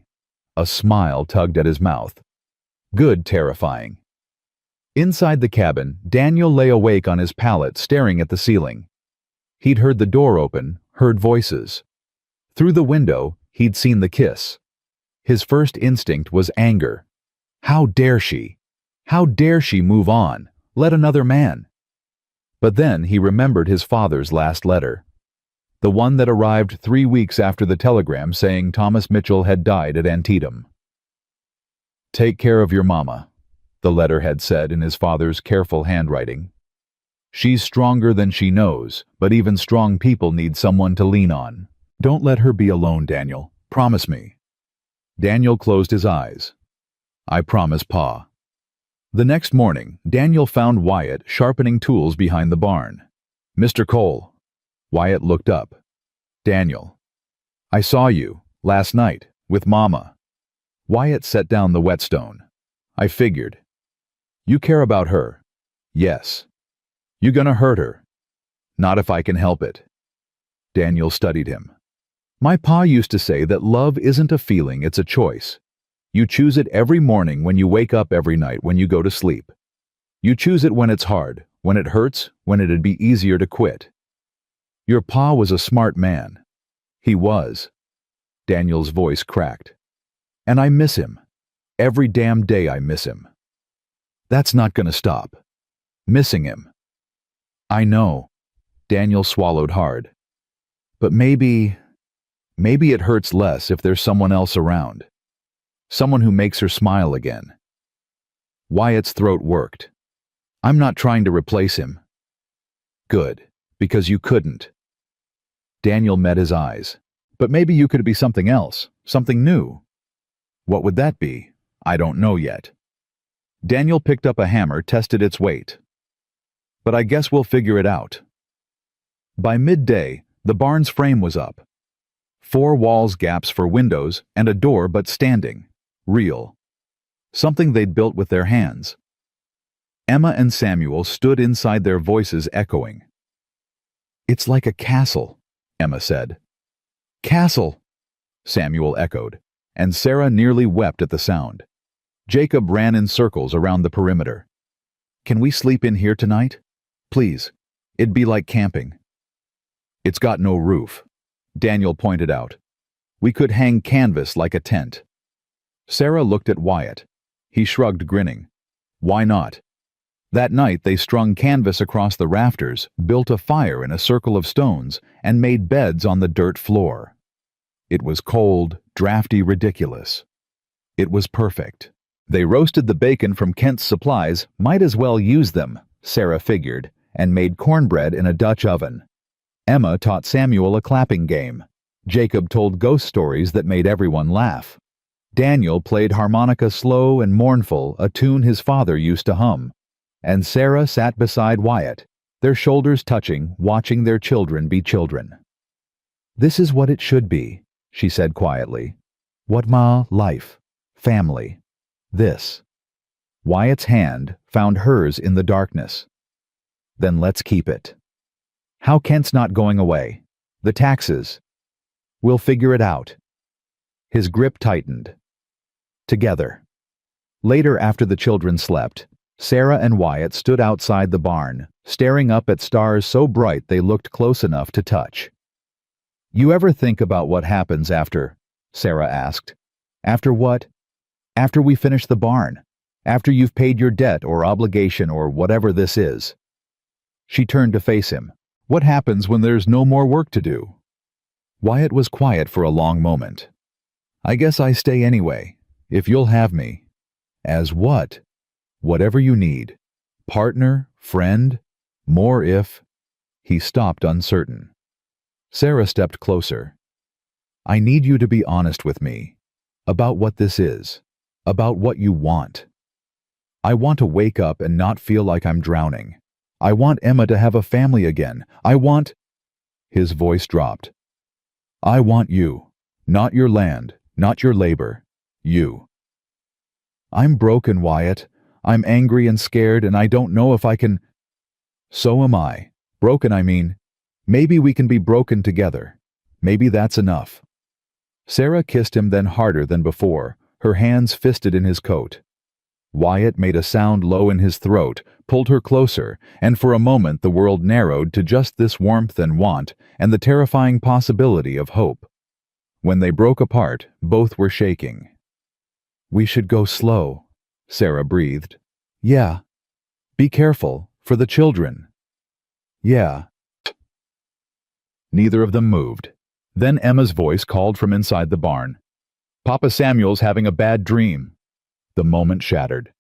A smile tugged at his mouth. Good terrifying. Inside the cabin, Daniel lay awake on his pallet, staring at the ceiling. He'd heard the door open, heard voices. Through the window, he'd seen the kiss. His first instinct was anger. How dare she? How dare she move on, let another man? But then he remembered his father's last letter. The one that arrived 3 weeks after the telegram saying Thomas Mitchell had died at Antietam. Take care of your mama, the letter had said in his father's careful handwriting. She's stronger than she knows, but even strong people need someone to lean on. Don't let her be alone, Daniel. Promise me. Daniel closed his eyes. I promise, Pa. The next morning, Daniel found Wyatt sharpening tools behind the barn. Mr. Cole. Wyatt looked up. Daniel. I saw you, last night, with Mama. Wyatt set down the whetstone. I figured. You care about her. Yes. You gonna hurt her? Not if I can help it. Daniel studied him. My pa used to say that love isn't a feeling, it's a choice. You choose it every morning when you wake up, every night when you go to sleep. You choose it when it's hard, when it hurts, when it'd be easier to quit. Your pa was a smart man. He was. Daniel's voice cracked. And I miss him. Every damn day I miss him. That's not gonna stop. Missing him. I know. Daniel swallowed hard. But maybe it hurts less if there's someone else around. Someone who makes her smile again. Wyatt's throat worked. I'm not trying to replace him. Good, because you couldn't. Daniel met his eyes. But maybe you could be something else, something new. What would that be? I don't know yet. Daniel picked up a hammer, tested its weight. But I guess we'll figure it out. By midday, the barn's frame was up. 4 walls, gaps for windows, and a door, but standing. Real. Something they'd built with their hands. Emma and Samuel stood inside, their voices echoing. It's like a castle, Emma said. Castle, Samuel echoed, and Sarah nearly wept at the sound. Jacob ran in circles around the perimeter. Can we sleep in here tonight? Please. It'd be like camping. It's got no roof, Daniel pointed out. We could hang canvas like a tent. Sarah looked at Wyatt. He shrugged, grinning. Why not? That night they strung canvas across the rafters, built a fire in a circle of stones, and made beds on the dirt floor. It was cold, drafty, ridiculous. It was perfect. They roasted the bacon from Kent's supplies, might as well use them, Sarah figured, and made cornbread in a Dutch oven. Emma taught Samuel a clapping game. Jacob told ghost stories that made everyone laugh. Daniel played harmonica slow and mournful, a tune his father used to hum. And Sarah sat beside Wyatt, their shoulders touching, watching their children be children. "This is what it should be," she said quietly. "What ma life, family, this." Wyatt's hand found hers in the darkness. "Then let's keep it. How Kent's not going away? The taxes. We'll figure it out." His grip tightened. Together. Later, after the children slept, Sarah and Wyatt stood outside the barn, staring up at stars so bright they looked close enough to touch. "You ever think about what happens after?" Sarah asked. "After what? After we finish the barn. After you've paid your debt or obligation or whatever this is." She turned to face him. "What happens when there's no more work to do?" Wyatt was quiet for a long moment. "I guess I stay anyway, if you'll have me." "As what?" "Whatever you need. Partner, friend, more if—" He stopped uncertain. Sarah stepped closer. "I need you to be honest with me. About what this is. About what you want. I want to wake up and not feel like I'm drowning. I want Emma to have a family again. I want—" His voice dropped. "I want you. Not your land, not your labor. You." "I'm broken, Wyatt. I'm angry and scared, and I don't know if I can—" "So am I. Broken, I mean. Maybe we can be broken together. Maybe that's enough." Sarah kissed him then harder than before, her hands fisted in his coat. Wyatt made a sound low in his throat, pulled her closer, and for a moment the world narrowed to just this warmth and want and the terrifying possibility of hope. When they broke apart, both were shaking. "We should go slow," Sarah breathed. "Yeah. Be careful, for the children." "Yeah." Neither of them moved. Then Emma's voice called from inside the barn. "Papa Samuel's having a bad dream." The moment shattered.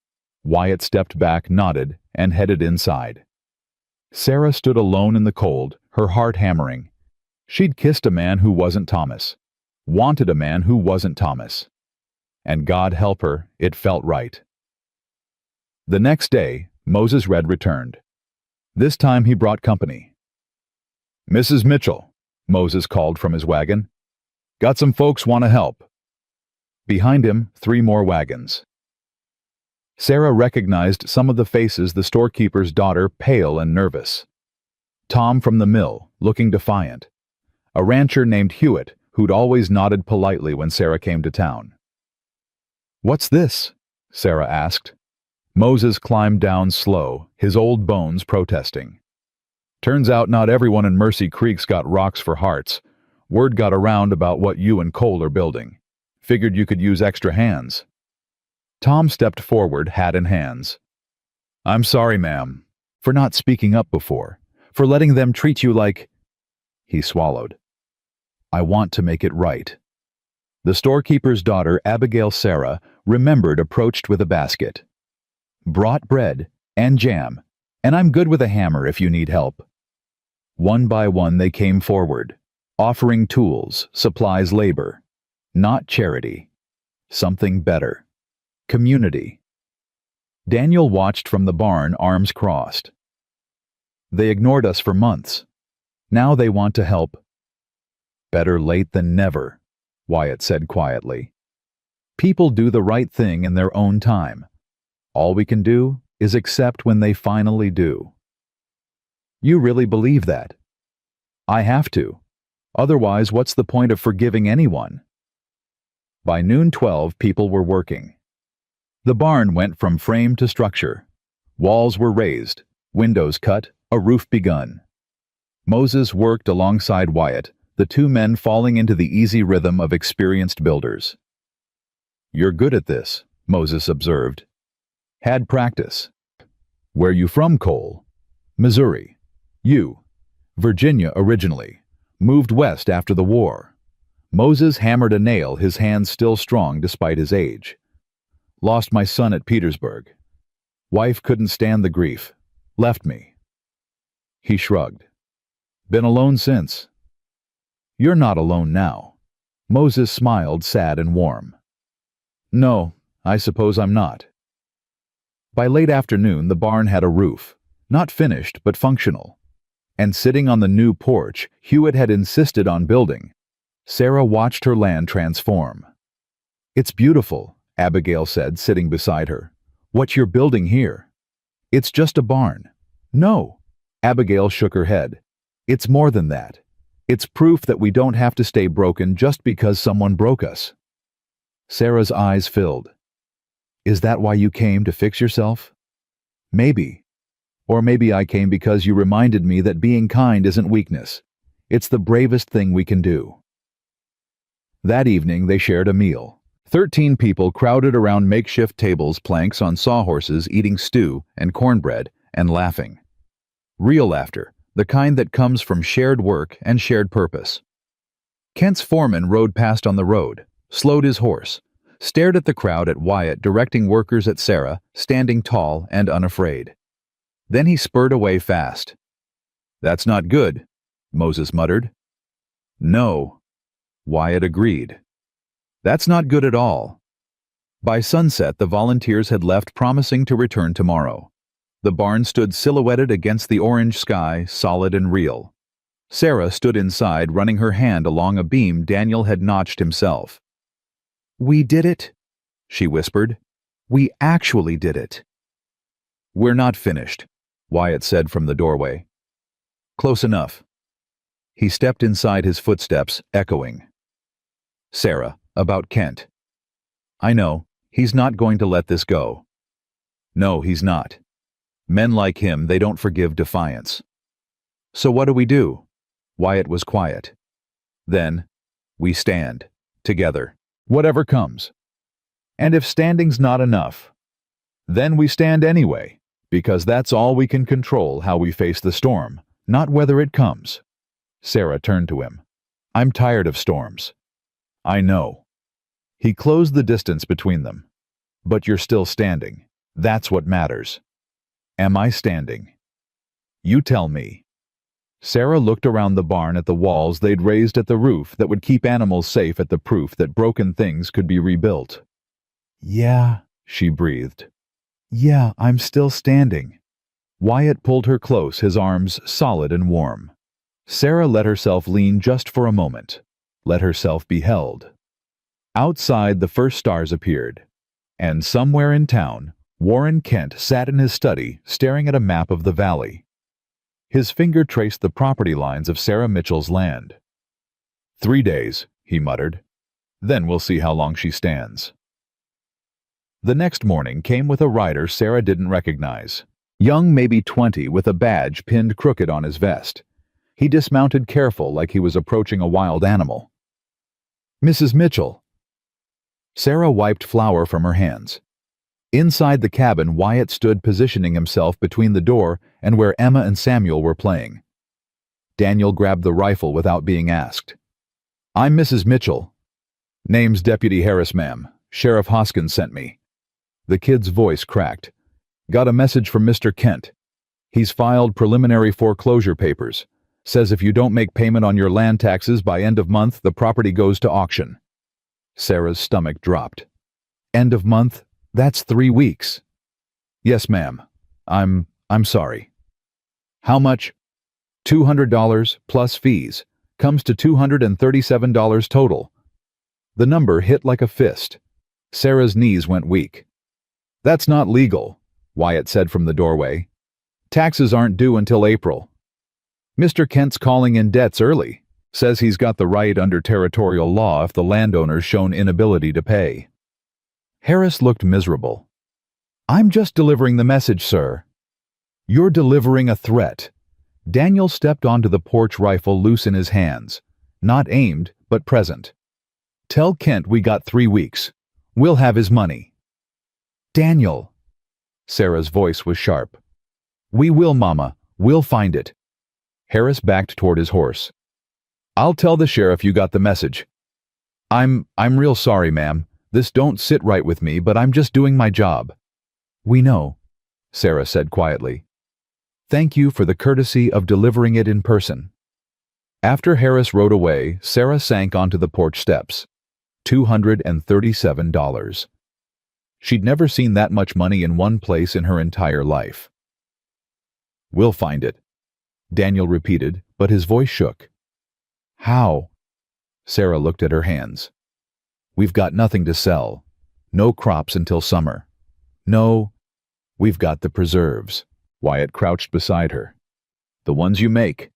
Wyatt stepped back, nodded, and headed inside. Sarah stood alone in the cold, her heart hammering. She'd kissed a man who wasn't Thomas. Wanted a man who wasn't Thomas. And God help her, it felt right. The next day, Moses Red returned. This time he brought company. "Mrs. Mitchell," Moses called from his wagon. "Got some folks want to help." Behind him, 3 more wagons. Sarah recognized some of the faces, the storekeeper's daughter, pale and nervous. Tom from the mill, looking defiant. A rancher named Hewitt, who'd always nodded politely when Sarah came to town. "What's this?" Sarah asked. Moses climbed down slow, his old bones protesting. "Turns out not everyone in Mercy Creek's got rocks for hearts. Word got around about what you and Cole are building. Figured you could use extra hands." Tom stepped forward, hat in hands. "I'm sorry, ma'am, for not speaking up before, for letting them treat you like—" He swallowed. "I want to make it right." The storekeeper's daughter, Abigail Sarah, remembered, approached with a basket. "Brought bread and jam, and I'm good with a hammer if you need help." One by one they came forward, offering tools, supplies, labor. Not charity. Something better. Community. Daniel watched from the barn, arms crossed. "They ignored us for months. Now they want to help." "Better late than never," Wyatt said quietly. "People do the right thing in their own time. All we can do is accept when they finally do." "You really believe that?" "I have to. Otherwise, what's the point of forgiving anyone?" By noon 12, people were working. The barn went from frame to structure. Walls were raised, windows cut, a roof begun. Moses worked alongside Wyatt, the 2 men falling into the easy rhythm of experienced builders. "You're good at this," Moses observed. "Had practice." "Where you from, Cole?" "Missouri." "You?" "Virginia originally. Moved west after the war." Moses hammered a nail, his hands still strong despite his age. "Lost my son at Petersburg. Wife couldn't stand the grief. Left me." He shrugged. Been alone since. You're not alone now. Moses smiled, sad and warm. No, I suppose I'm not. By late afternoon, the barn had a roof, not finished but functional. And sitting on the new porch Hewitt had insisted on building, Sarah watched her land transform. It's beautiful, Abigail said, sitting beside her. What you're building here? It's just a barn. No. Abigail shook her head. It's more than that. It's proof that we don't have to stay broken just because someone broke us. Sarah's eyes filled. Is that why you came, to fix yourself? Maybe. Or maybe I came because you reminded me that being kind isn't weakness. It's the bravest thing we can do. That evening they shared a meal. 13 people crowded around makeshift tables, planks on sawhorses, eating stew and cornbread and laughing. Real laughter, the kind that comes from shared work and shared purpose. Kent's foreman rode past on the road, slowed his horse, stared at the crowd, at Wyatt directing workers, at Sarah, standing tall and unafraid. Then he spurred away fast. That's not good, Moses muttered. No, Wyatt agreed. That's not good at all. By sunset, the volunteers had left, promising to return tomorrow. The barn stood silhouetted against the orange sky, solid and real. Sarah stood inside, running her hand along a beam Daniel had notched himself. We did it, she whispered. We actually did it. We're not finished, Wyatt said from the doorway. Close enough. He stepped inside, his footsteps echoing. Sarah, about Kent. I know, he's not going to let this go. No, he's not. Men like him, they don't forgive defiance. So what do? Wyatt was quiet. Then, we stand, together, whatever comes. And if standing's not enough, then we stand anyway, because that's all we can control, how we face the storm, not whether it comes. Sarah turned to him. I'm tired of storms. I know. He closed the distance between them. But you're still standing. That's what matters. Am I standing? You tell me. Sarah looked around the barn, at the walls they'd raised, at the roof that would keep animals safe, at the proof that broken things could be rebuilt. Yeah, she breathed. Yeah, I'm still standing. Wyatt pulled her close, his arms solid and warm. Sarah let herself lean just for a moment, let herself be held. Outside, the first stars appeared, and somewhere in town, Warren Kent sat in his study, staring at a map of the valley. His finger traced the property lines of Sarah Mitchell's land. 3 days, he muttered. Then we'll see how long she stands. The next morning came with a rider Sarah didn't recognize. Young, maybe 20, with a badge pinned crooked on his vest. He dismounted, careful, like he was approaching a wild animal. Mrs. Mitchell. Sarah wiped flour from her hands. Inside the cabin, Wyatt stood, positioning himself between the door and where Emma and Samuel were playing. Daniel grabbed the rifle without being asked. I'm Mrs. Mitchell. Name's Deputy Harris, ma'am. Sheriff Hoskins sent me. The kid's voice cracked. Got a message from Mr. Kent. He's filed preliminary foreclosure papers. Says if you don't make payment on your land taxes by end of month, the property goes to auction. Sarah's stomach dropped. End of month? That's 3 weeks. Yes, ma'am. I'm sorry. How much? $200 plus fees. Comes to $237 total. The number hit like a fist. Sarah's knees went weak. That's not legal, Wyatt said from the doorway. Taxes aren't due until April. Mr. Kent's calling in debts early. Says he's got the right under territorial law if the landowner's shown inability to pay. Harris looked miserable. I'm just delivering the message, sir. You're delivering a threat. Daniel stepped onto the porch, rifle loose in his hands. Not aimed, but present. Tell Kent we got 3 weeks. We'll have his money. Daniel. Sarah's voice was sharp. We will, Mama. We'll find it. Harris backed toward his horse. I'll tell the sheriff you got the message. I'm real sorry, ma'am. This don't sit right with me, but I'm just doing my job. We know, Sarah said quietly. Thank you for the courtesy of delivering it in person." After Harris rode away, Sarah sank onto the porch steps. $237. She'd never seen that much money in one place in her entire life. "We'll find it," Daniel repeated, but his voice shook. "How?" Sarah looked at her hands. "We've got nothing to sell. No crops until summer. No, we've got the preserves." Wyatt crouched beside her. "The ones you make.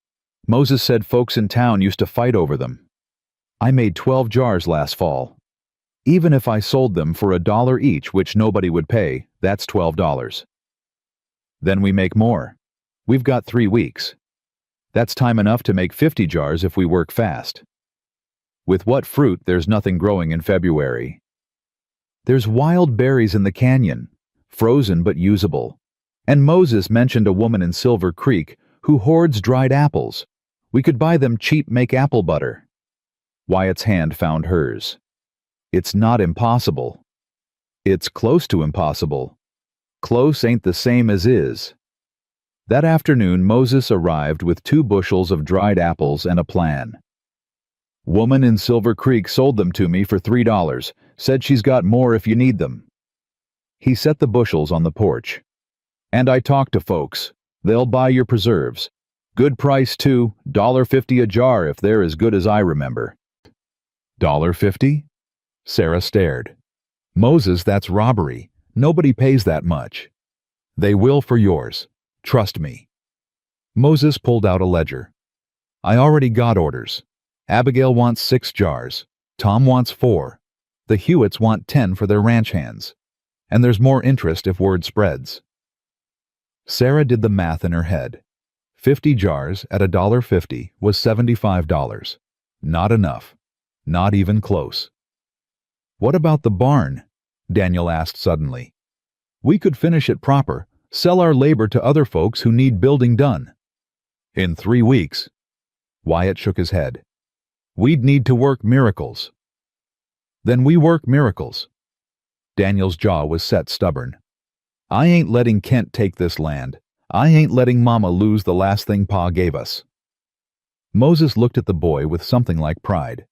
Moses said folks in town used to fight over them. I made 12 jars last fall. Even if I sold them for $1 each, which nobody would pay, that's $12. Then we make more. We've got 3 weeks. That's time enough to make 50 jars if we work fast. With what fruit, there's nothing growing in February. There's wild berries in the canyon, frozen but usable. And Moses mentioned a woman in Silver Creek who hoards dried apples. We could buy them cheap, make apple butter." Wyatt's hand found hers. "It's not impossible. It's close to impossible. Close ain't the same as is." That afternoon, Moses arrived with 2 bushels of dried apples and a plan. "Woman in Silver Creek sold them to me for $3, said she's got more if you need them." He set the bushels on the porch. "And I talked to folks. They'll buy your preserves. Good price too, $1.50 a jar if they're as good as I remember." $1.50? Sarah stared. "Moses, that's robbery. Nobody pays that much." "They will for yours. Trust me." Moses pulled out a ledger. "I already got orders. Abigail wants 6 jars. Tom wants 4. The Hewitts want 10 for their ranch hands. And there's more interest if word spreads." Sarah did the math in her head. 50 jars at $1.50 was $75. Not enough. Not even close. "What about the barn?" Daniel asked suddenly. "We could finish it proper, sell our labor to other folks who need building done." "In 3 weeks." Wyatt shook his head. "We'd need to work miracles." "Then we work miracles." Daniel's jaw was set stubborn. "I ain't letting Kent take this land. I ain't letting Mama lose the last thing Pa gave us." Moses looked at the boy with something like pride.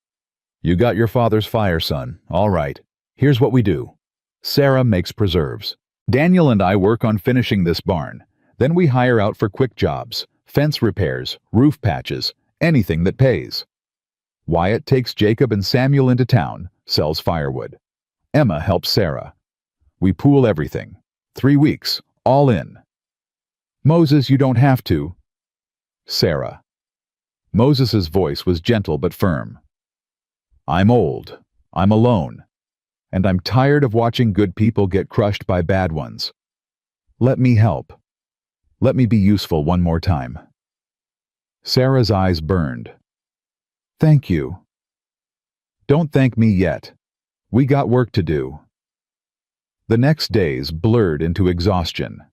"You got your father's fire, son. All right. Here's what we do. Sarah makes preserves. Daniel and I work on finishing this barn. Then we hire out for quick jobs, fence repairs, roof patches, anything that pays. Wyatt takes Jacob and Samuel into town, sells firewood. Emma helps Sarah. We pool everything. 3 weeks, all in." "Moses, you don't have to." Sarah. Moses's voice was gentle but firm. "I'm old. I'm alone. And I'm tired of watching good people get crushed by bad ones. Let me help. Let me be useful one more time." Sarah's eyes burned. "Thank you." "Don't thank me yet. We got work to do." The next days blurred into exhaustion.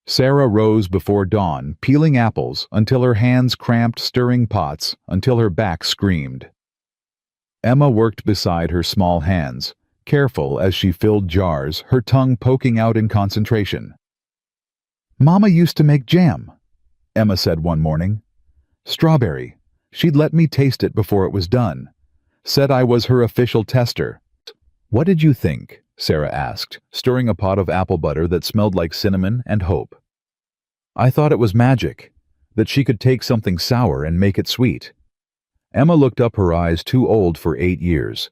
Sarah rose before dawn, peeling apples until her hands cramped, stirring pots until her back screamed. Emma worked beside her small hands, careful as she filled jars, her tongue poking out in concentration. "Mama used to make jam," Emma said one morning. "Strawberry. She'd let me taste it before it was done. Said I was her official tester." "What did you think?" Sarah asked, stirring a pot of apple butter that smelled like cinnamon and hope. "I thought it was magic, that she could take something sour and make it sweet." Emma looked up, her eyes too old for 8 years.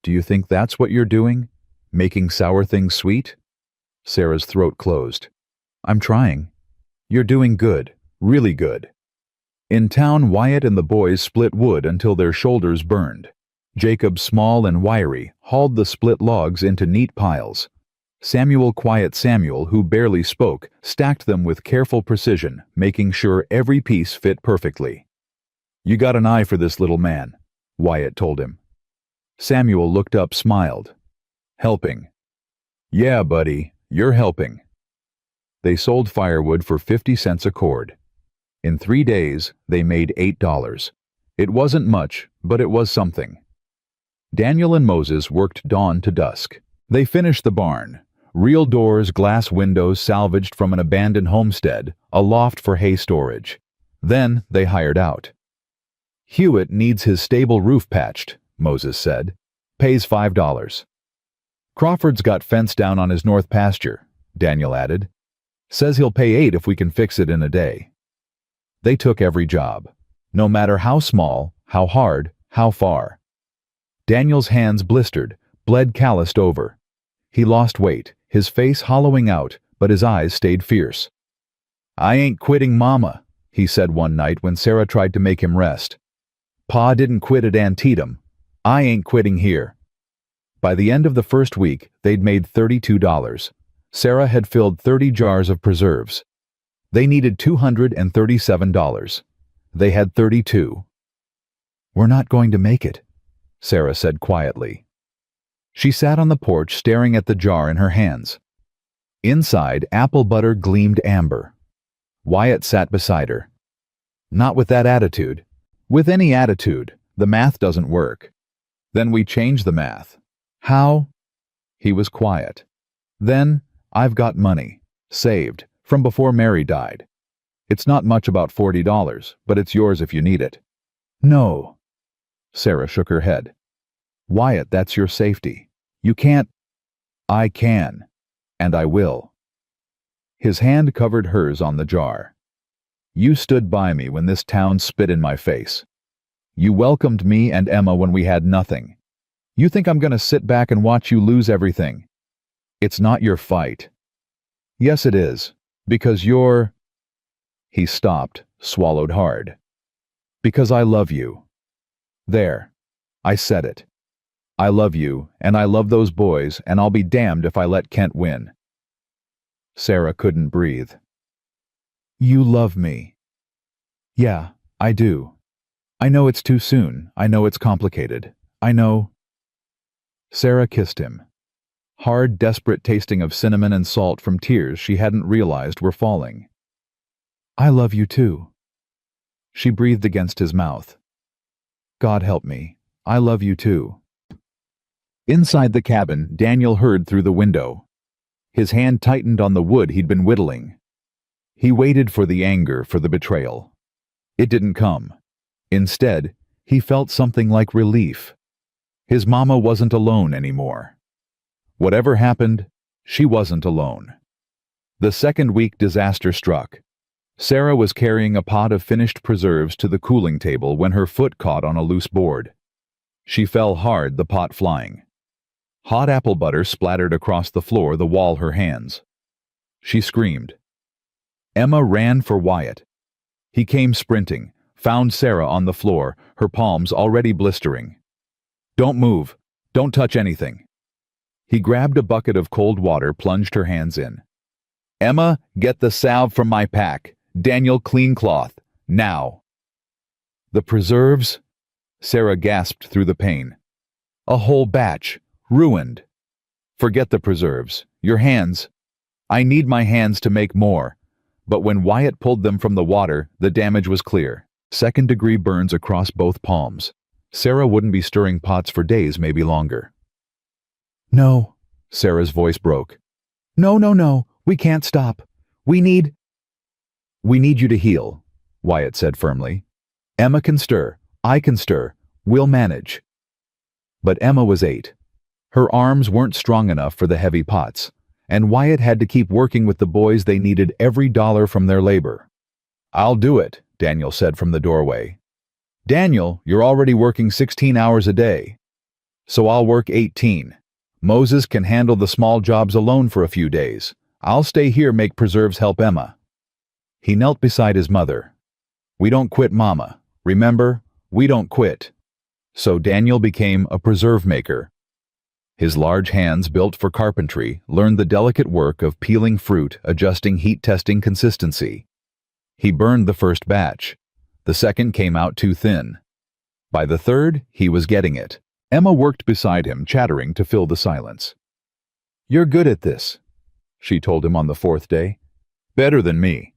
"Do you think that's what you're doing? Making sour things sweet?" Sarah's throat closed. "I'm trying. You're doing good, really good." In town, Wyatt and the boys split wood until their shoulders burned. Jacob, small and wiry, hauled the split logs into neat piles. Samuel, quiet Samuel, who barely spoke, stacked them with careful precision, making sure every piece fit perfectly. "You got an eye for this little man," Wyatt told him. Samuel looked up, smiled. "Helping." "Yeah, buddy, you're helping." They sold firewood for 50 cents a cord. In 3 days, they made $8. It wasn't much, but it was something. Daniel and Moses worked dawn to dusk. They finished the barn, Real doors, glass windows salvaged from an abandoned homestead, a loft for hay storage. Then they hired out. Hewitt needs his stable roof patched, Moses said. Pays $5. Crawford's got fence down on his north pasture, Daniel added. Says he'll pay $8 if we can fix it in a day. They took every job, no matter how small, how hard, how far. Daniel's hands blistered, bled calloused over. He lost weight, his face hollowing out, but his eyes stayed fierce. "I ain't quitting Mama," he said one night when Sarah tried to make him rest. "Pa didn't quit at Antietam. I ain't quitting here." By the end of the first week, they'd made $32. Sarah had filled 30 jars of preserves. They needed $237. They had 32. "We're not going to make it," Sarah said quietly. She sat on the porch staring at the jar in her hands. Inside, apple butter gleamed amber. Wyatt sat beside her. "Not with that attitude." "With any attitude, the math doesn't work." "Then we change the math." "How?" He was quiet. "Then, I've got money, saved, from before Mary died. It's not much, about $40, but it's yours if you need it." "No." Sarah shook her head. "Wyatt, that's your safety. You can't." "I can, and I will." His hand covered hers on the jar. "You stood by me when this town spit in my face. You welcomed me and Emma when we had nothing. You think I'm going to sit back and watch you lose everything? It's not your fight." "Yes, it is, because you're—" He stopped, swallowed hard. "Because I love you. There. I said it. I love you, and I love those boys, and I'll be damned if I let Kent win." Sarah couldn't breathe. "You love me." "Yeah, I do. I know it's too soon. I know it's complicated. I know—" Sarah kissed him. Hard, desperate tasting of cinnamon and salt from tears she hadn't realized were falling. "I love you too." She breathed against his mouth. "God help me. I love you too." Inside the cabin, Daniel heard through the window. His hand tightened on the wood he'd been whittling. He waited for the anger, for the betrayal. It didn't come. Instead, he felt something like relief. His mama wasn't alone anymore. Whatever happened, she wasn't alone. The second week disaster struck. Sarah was carrying a pot of finished preserves to the cooling table when her foot caught on a loose board. She fell hard, the pot flying. Hot apple butter splattered across the floor, the wall, her hands. She screamed. Emma ran for Wyatt. He came sprinting, found Sarah on the floor, her palms already blistering. "Don't move. Don't touch anything." He grabbed a bucket of cold water, plunged her hands in. "Emma, get the salve from my pack. Daniel, clean cloth. Now." "The preserves?" Sarah gasped through the pain. "A whole batch. Ruined." "Forget the preserves. Your hands." "I need my hands to make more." But when Wyatt pulled them from the water, the damage was clear. Second-degree burns across both palms. Sarah wouldn't be stirring pots for days, maybe longer. "No," Sarah's voice broke. "No, no, no. We can't stop. We need—" "We need you to heal," Wyatt said firmly. "Emma can stir. I can stir. We'll manage." But Emma was 8. Her arms weren't strong enough for the heavy pots, and Wyatt had to keep working with the boys. They needed every dollar from their labor. "I'll do it," Daniel said from the doorway. "Daniel, you're already working 16 hours a day." "So I'll work 18. Moses can handle the small jobs alone for a few days. I'll stay here, make preserves, help Emma." He knelt beside his mother. "We don't quit, Mama. Remember, we don't quit." So Daniel became a preserve maker. His large hands, built for carpentry, learned the delicate work of peeling fruit, adjusting heat, testing consistency. He burned the first batch. The second came out too thin. By the third, he was getting it. Emma worked beside him, chattering to fill the silence. "You're good at this," she told him on the 4th day. "Better than me."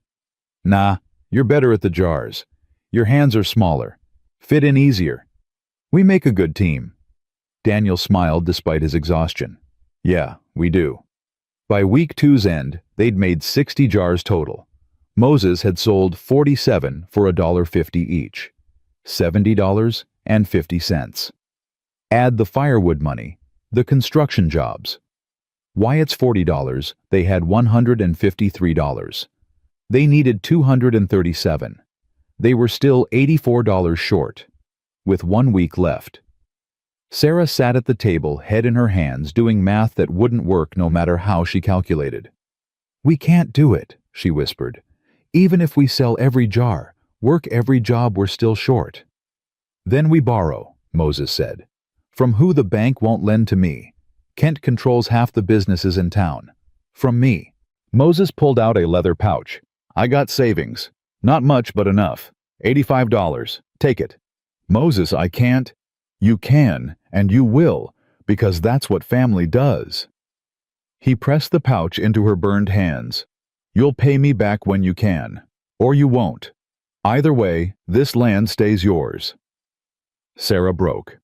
"Nah, you're better at the jars. Your hands are smaller. Fit in easier. We make a good team." Daniel smiled despite his exhaustion. "Yeah, we do. By week two's end, they'd made 60 jars total. Moses had sold 47 for $1.50 each. $70.50. Add the firewood money, the construction jobs. Wyatt's $40, they had $153. They needed $237. They were still $84 short, with 1 week left. Sarah sat at the table, head in her hands, doing math that wouldn't work no matter how she calculated. "We can't do it," she whispered. "Even if we sell every jar, work every job, we're still short." "Then we borrow," Moses said. "From who the bank won't lend to me. Kent controls half the businesses in town. From me." Moses pulled out a leather pouch. "I got savings. Not much, but enough. $85. Take it." "Moses, I can't." "You can, and you will, because that's what family does." He pressed the pouch into her burned hands. "You'll pay me back when you can, or you won't. Either way, this land stays yours." Sarah broke.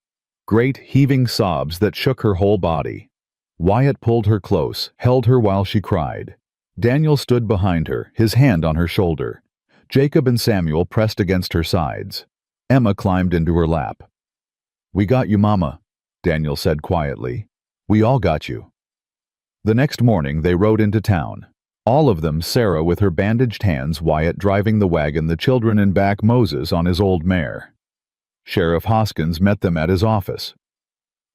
Great heaving sobs that shook her whole body. Wyatt pulled her close, held her while she cried. Daniel stood behind her, his hand on her shoulder. Jacob and Samuel pressed against her sides. Emma climbed into her lap. "We got you, Mama," Daniel said quietly. "We all got you." The next morning they rode into town. All of them, Sarah with her bandaged hands, Wyatt driving the wagon, the children in back, Moses on his old mare. Sheriff Hoskins met them at his office.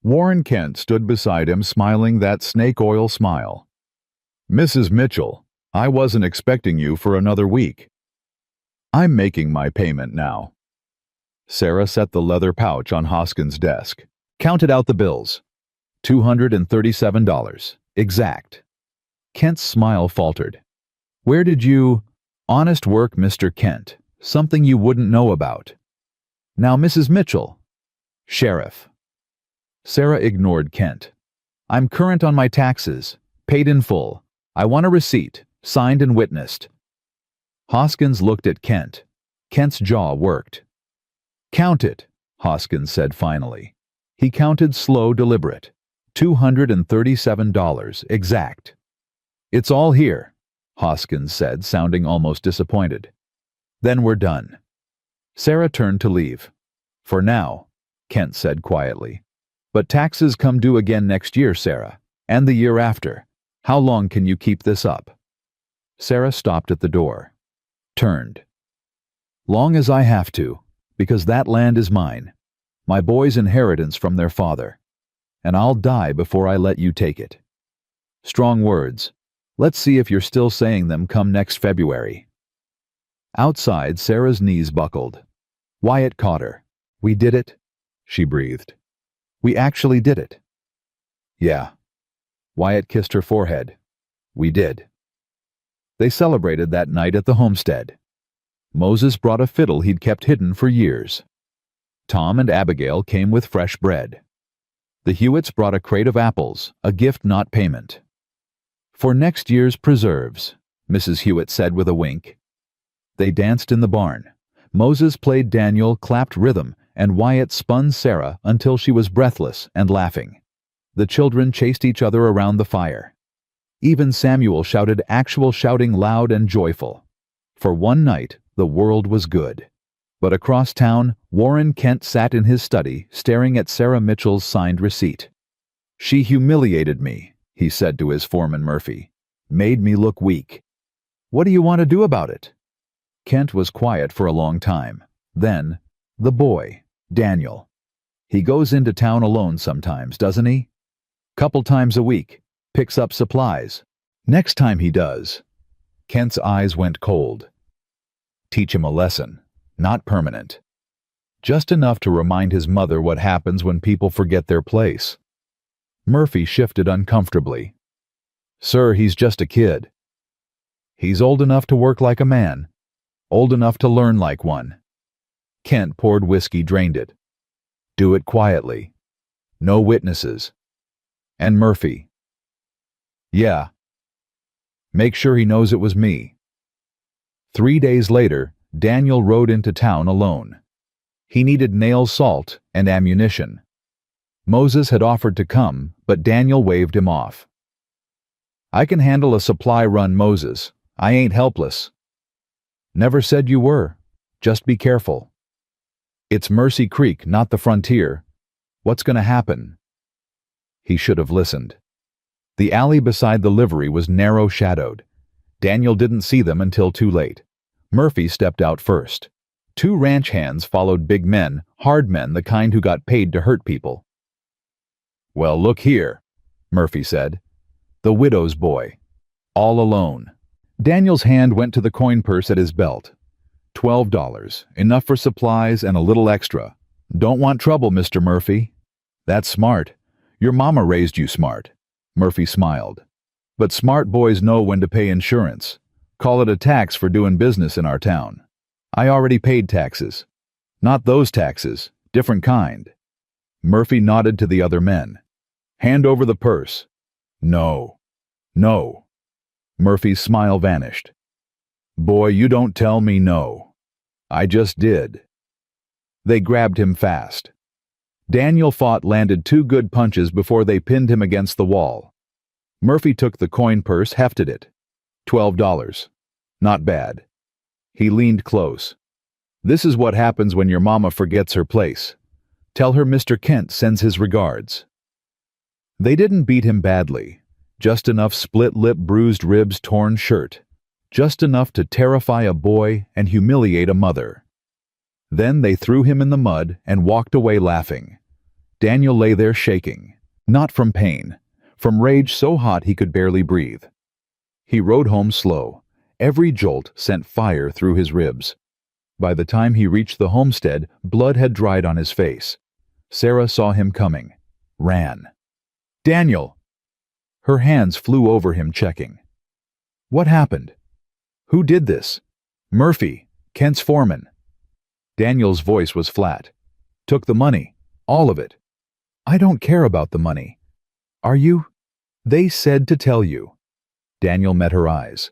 Warren Kent stood beside him, smiling that snake oil smile. "Mrs. Mitchell, I wasn't expecting you for another week." "I'm making my payment now." Sarah set the leather pouch on Hoskins' desk. "Counted out the bills. $237. Exact." Kent's smile faltered. "Where did you—" "Honest work, Mr. Kent. Something you wouldn't know about." "Now, Mrs. Mitchell." "Sheriff." Sarah ignored Kent. "I'm current on my taxes. Paid in full. I want a receipt, signed and witnessed." Hoskins looked at Kent. Kent's jaw worked. "Count it," Hoskins said finally. He counted slow, deliberate. $237, exact. "It's all here," Hoskins said, sounding almost disappointed. "Then we're done." Sarah turned to leave. "For now," Kent said quietly. "But taxes come due again next year, Sarah, and the year after. How long can you keep this up?" Sarah stopped at the door. Turned. "Long as I have to, because that land is mine. My boys' inheritance from their father. And I'll die before I let you take it." Strong words. Let's see if you're still saying them come next February. Outside, Sarah's knees buckled. Wyatt caught her. "We did it," she breathed. "We actually did it." "Yeah." Wyatt kissed her forehead. "We did." They celebrated that night at the homestead. Moses brought a fiddle he'd kept hidden for years. Tom and Abigail came with fresh bread. The Hewitts brought a crate of apples, a gift not payment. "For next year's preserves," Mrs. Hewitt said with a wink. They danced in the barn. Moses played Daniel, clapped rhythm, and Wyatt spun Sarah until she was breathless and laughing. The children chased each other around the fire. Even Samuel shouted, actual shouting, loud and joyful. For one night, the world was good. But across town, Warren Kent sat in his study, staring at Sarah Mitchell's signed receipt. "She humiliated me," he said to his foreman Murphy. "Made me look weak." "What do you want to do about it?" Kent was quiet for a long time. Then, "The boy, Daniel. He goes into town alone sometimes, doesn't he? Couple times a week. Picks up supplies. Next time he does—" Kent's eyes went cold. "Teach him a lesson. Not permanent. Just enough to remind his mother what happens when people forget their place." Murphy shifted uncomfortably. "Sir, he's just a kid." "He's old enough to work like a man. Old enough to learn like one." Kent poured whiskey, drained it. "Do it quietly. No witnesses. And Murphy." "Yeah. Make sure he knows it was me." 3 days later, Daniel rode into town alone. He needed nail salt and ammunition. Moses had offered to come, but Daniel waved him off. I can handle a supply run, Moses. I ain't helpless. Never said you were. Just be careful. It's Mercy Creek, not the frontier. What's going to happen? He should have listened. The alley beside the livery was narrow-shadowed. Daniel didn't see them until too late. Murphy stepped out first. 2 ranch hands followed big men, hard men, the kind who got paid to hurt people. Well, look here, Murphy said. The widow's boy. All alone. Daniel's hand went to the coin purse at his belt. $12, enough for supplies and a little extra. Don't want trouble, Mr. Murphy. That's smart. Your mama raised you smart. Murphy smiled. But smart boys know when to pay insurance. Call it a tax for doing business in our town. I already paid taxes. Not those taxes, different kind. Murphy nodded to the other men. Hand over the purse. No. No. Murphy's smile vanished. Boy, you don't tell me no. I just did. They grabbed him fast. Daniel fought, landed 2 good punches before they pinned him against the wall. Murphy took the coin purse, hefted it. $12. Not bad. He leaned close. This is what happens when your mama forgets her place. Tell her Mr. Kent sends his regards. They didn't beat him badly. Just enough split lip, bruised ribs, torn shirt. Just enough to terrify a boy and humiliate a mother. Then they threw him in the mud and walked away laughing. Daniel lay there shaking, not from pain, from rage so hot he could barely breathe. He rode home slow. Every jolt sent fire through his ribs. By the time he reached the homestead, blood had dried on his face. Sarah saw him coming, ran. Daniel! Her hands flew over him, checking. What happened? Who did this? Murphy, Kent's foreman. Daniel's voice was flat. Took the money, all of it. I don't care about the money. Are you? They said to tell you. Daniel met her eyes.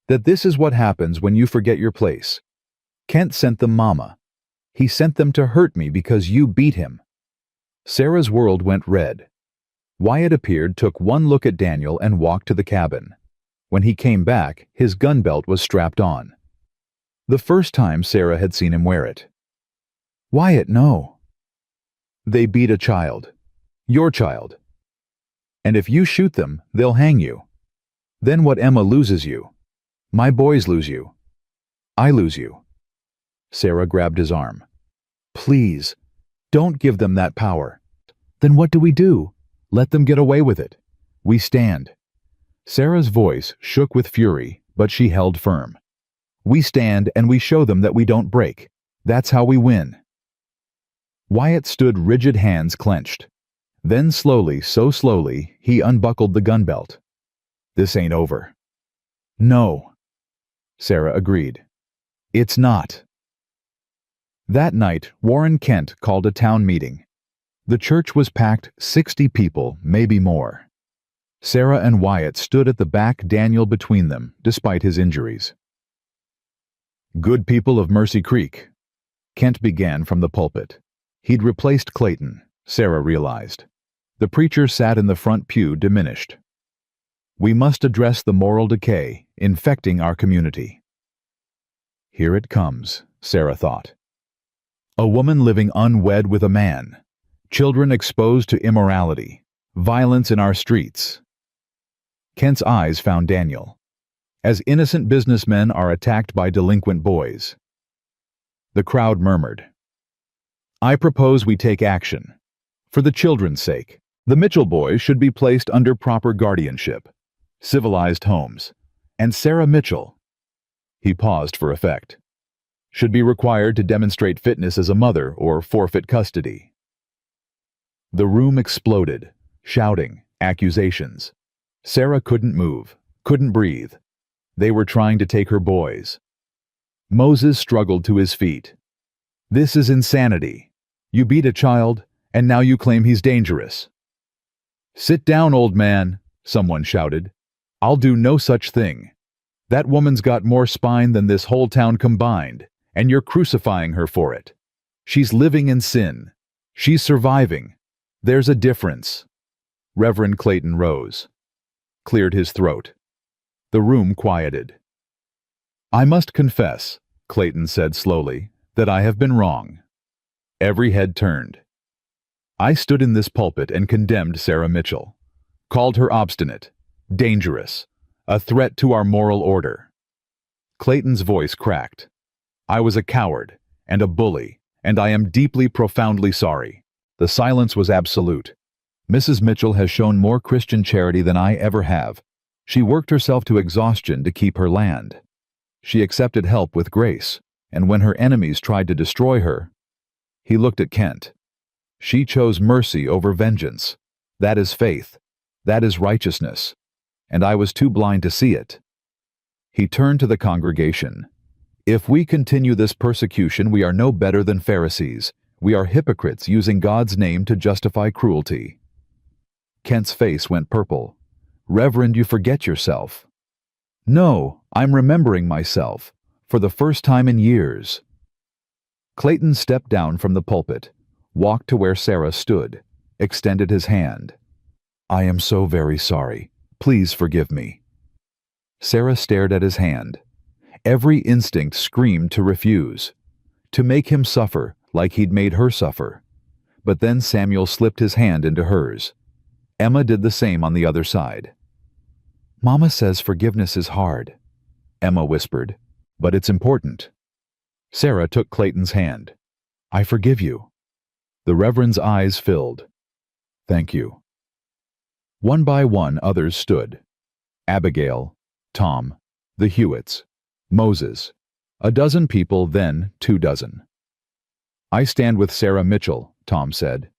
That this is what happens when you forget your place. Kent sent them Mama. He sent them to hurt me because you beat him. Sarah's world went red. Wyatt appeared, took one look at Daniel, and walked to the cabin. When he came back, his gun belt was strapped on. The first time Sarah had seen him wear it. Wyatt, no. They beat a child. Your child. And if you shoot them, they'll hang you. Then what? Emma loses you. My boys lose you. I lose you. Sarah grabbed his arm. Please, don't give them that power. Then what do we do? Let them get away with it. We stand. Sarah's voice shook with fury, but she held firm. We stand and we show them that we don't break. That's how we win. Wyatt stood rigid, hands clenched. Then slowly, so slowly, he unbuckled the gun belt. This ain't over. No. Sarah agreed. It's not. That night, Warren Kent called a town meeting. The church was packed, 60 people, maybe more. Sarah and Wyatt stood at the back, Daniel between them, despite his injuries. Good people of Mercy Creek. Kent began from the pulpit. He'd replaced Clayton, Sarah realized. The preacher sat in the front pew, diminished. We must address the moral decay infecting our community. Here it comes, Sarah thought. A woman living unwed with a man. Children exposed to immorality. Violence in our streets. Kent's eyes found Daniel. As innocent businessmen are attacked by delinquent boys. The crowd murmured. I propose we take action. For the children's sake, the Mitchell boys should be placed under proper guardianship. Civilized homes. And Sarah Mitchell, he paused for effect, should be required to demonstrate fitness as a mother or forfeit custody. The room exploded, shouting, accusations. Sarah couldn't move, couldn't breathe. They were trying to take her boys. Moses struggled to his feet. This is insanity. You beat a child, and now you claim he's dangerous. Sit down, old man, someone shouted. I'll do no such thing. That woman's got more spine than this whole town combined, and you're crucifying her for it. She's living in sin. She's surviving. There's a difference. Reverend Clayton rose. cleared his throat. The room quieted. "I must confess," Clayton said slowly, "that I have been wrong." Every head turned. I stood in this pulpit and condemned Sarah Mitchell, called her obstinate, dangerous, a threat to our moral order. Clayton's voice cracked. "I was a coward and a bully, and I am deeply, profoundly sorry." The silence was absolute. "Mrs. Mitchell has shown more Christian charity than I ever have. She worked herself to exhaustion to keep her land. She accepted help with grace, and when her enemies tried to destroy her..." He looked at Kent. "She chose mercy over vengeance. That is faith. That is righteousness. And I was too blind to see it." He turned to the congregation. "If we continue this persecution, we are no better than Pharisees. We are hypocrites using God's name to justify cruelty." Kent's face went purple. "Reverend, you forget yourself." "No, I'm remembering myself, for the first time in years." Clayton stepped down from the pulpit, walked to where Sarah stood, extended his hand. "I am so very sorry. Please forgive me." Sarah stared at his hand. Every instinct screamed to refuse, to make him suffer like he'd made her suffer. But then Samuel slipped his hand into hers. Emma did the same on the other side. "Mama says forgiveness is hard," Emma whispered, "but it's important." Sarah took Clayton's hand. "I forgive you." The Reverend's eyes filled. "Thank you." One by one others stood. Abigail, Tom, the Hewitts, Moses, a dozen people, then 24. "I stand with Sarah Mitchell," Tom said.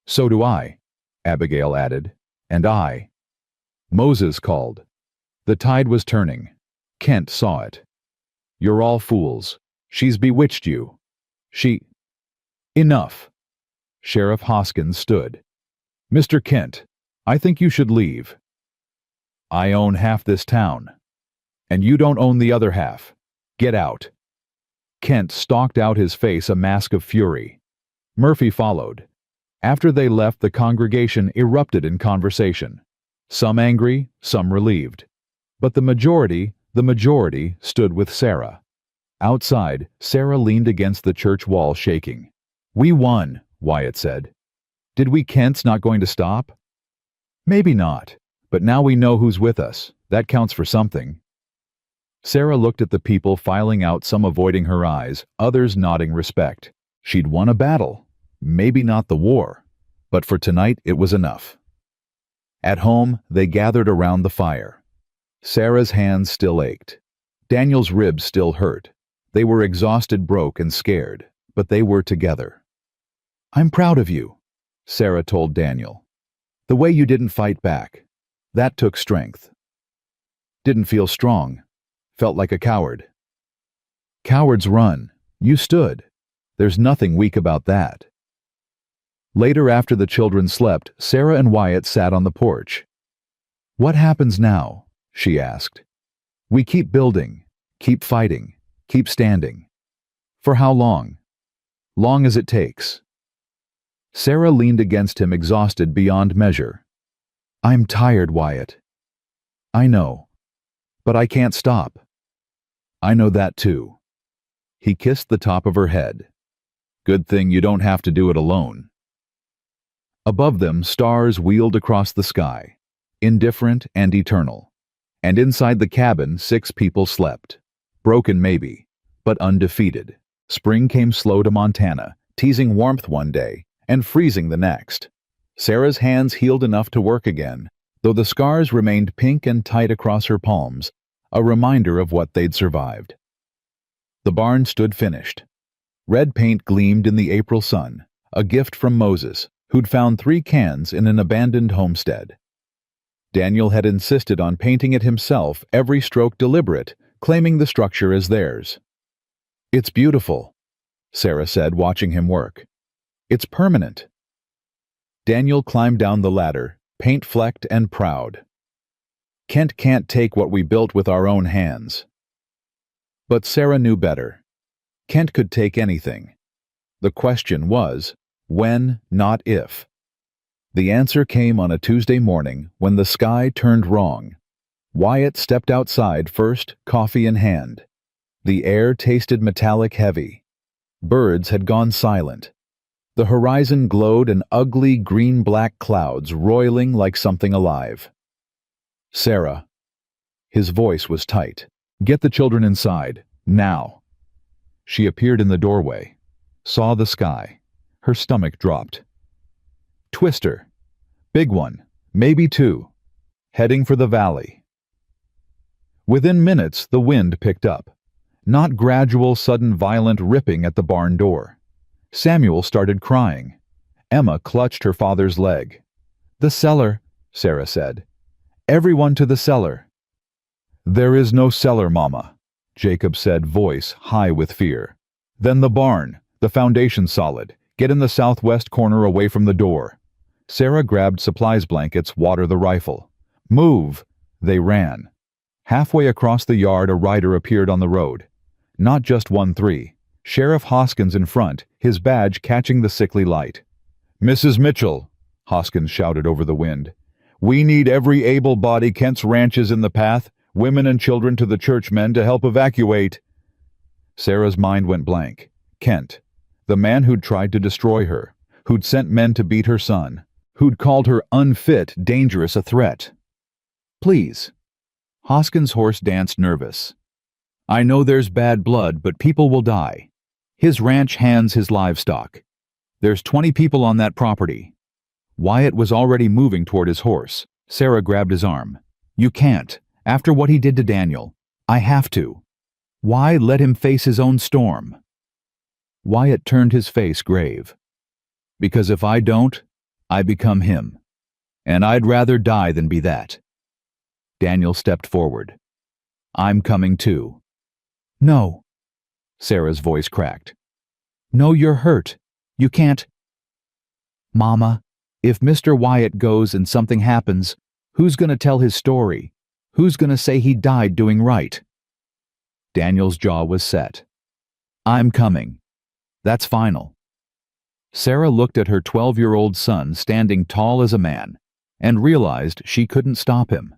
"So do I," Abigail added. "And I." Moses called. The tide was turning. Kent saw it. "You're all fools. She's bewitched you. She—" "Enough." Sheriff Hoskins stood. "Mr. Kent, I think you should leave." "I own half this town. And you don't own the other half. Get out." Kent stalked out, his face a mask of fury. Murphy followed. After they left, the congregation erupted in conversation. Some angry, some relieved. But the majority stood with Sarah. Outside, Sarah leaned against the church wall, shaking. "We won," Wyatt said. "Did we Kents not going to stop?" "Maybe not, but now we know who's with us. That counts for something." Sarah looked at the people filing out, some avoiding her eyes, others nodding respect. She'd won a battle. Maybe not the war, but for tonight it was enough. At home, they gathered around the fire. Sarah's hands still ached. Daniel's ribs still hurt. They were exhausted, broke, and scared, but they were together. "I'm proud of you," Sarah told Daniel. "The way you didn't fight back. That took strength." "Didn't feel strong. Felt like a coward." "Cowards run. You stood. There's nothing weak about that." Later, after the children slept, Sarah and Wyatt sat on the porch. "What happens now?" she asked. "We keep building, keep fighting, keep standing. For how long? Long as it takes." Sarah leaned against him, exhausted beyond measure. "I'm tired, Wyatt." "I know. But I can't stop." "I know that too." He kissed the top of her head. "Good thing you don't have to do it alone." Above them, stars wheeled across the sky, indifferent and eternal. And inside the cabin, 6 people slept. Broken maybe, but undefeated. Spring came slow to Montana, teasing warmth one day and freezing the next. Sarah's hands healed enough to work again, though the scars remained pink and tight across her palms, a reminder of what they'd survived. The barn stood finished. Red paint gleamed in the April sun, a gift from Moses, who'd found 3 cans in an abandoned homestead. Daniel had insisted on painting it himself, every stroke deliberate, claiming the structure as theirs. "It's beautiful," Sarah said, watching him work. "It's permanent." Daniel climbed down the ladder, paint-flecked and proud. "Kent can't take what we built with our own hands." But Sarah knew better. Kent could take anything. The question was, when, not if. The answer came on a Tuesday morning when the sky turned wrong. Wyatt stepped outside first, coffee in hand. The air tasted metallic heavy. Birds had gone silent. The horizon glowed in ugly green-black clouds roiling like something alive. "Sarah." His voice was tight. "Get the children inside, now." She appeared in the doorway, saw the sky. Her stomach dropped. "Twister. Big one, maybe two. Heading for the valley." Within minutes, the wind picked up. Not gradual, sudden, violent ripping at the barn door. Samuel started crying. Emma clutched her father's leg. "The cellar," Sarah said. "Everyone to the cellar." "There is no cellar, Mama," Jacob said, voice high with fear. "Then the barn, the foundation solid. Get in the southwest corner away from the door." Sarah grabbed supplies blankets, water the rifle. "Move!" They ran. Halfway across the yard, a rider appeared on the road. Not just 1-3. Sheriff Hoskins in front, his badge catching the sickly light. "Mrs. Mitchell," Hoskins shouted over the wind. "We need every able body. Kent's ranch is in the path. Women and children to the churchmen to help evacuate." Sarah's mind went blank. Kent. The man who'd tried to destroy her. Who'd sent men to beat her son. Who'd called her unfit, dangerous, a threat. "Please." Hoskins' horse danced nervous. "I know there's bad blood, but people will die. His ranch hands his livestock. There's 20 people on that property." Wyatt was already moving toward his horse. Sarah grabbed his arm. "You can't. After what he did to Daniel. I have to. Why let him face his own storm?" Wyatt turned his face grave. "Because if I don't, I become him. And I'd rather die than be that." Daniel stepped forward. "I'm coming too." "No." Sarah's voice cracked. "No, you're hurt. You can't." "Mama, if Mr. Wyatt goes and something happens, who's going to tell his story? Who's going to say he died doing right?" Daniel's jaw was set. "I'm coming. That's final." Sarah looked at her 12-year-old son standing tall as a man and realized she couldn't stop him.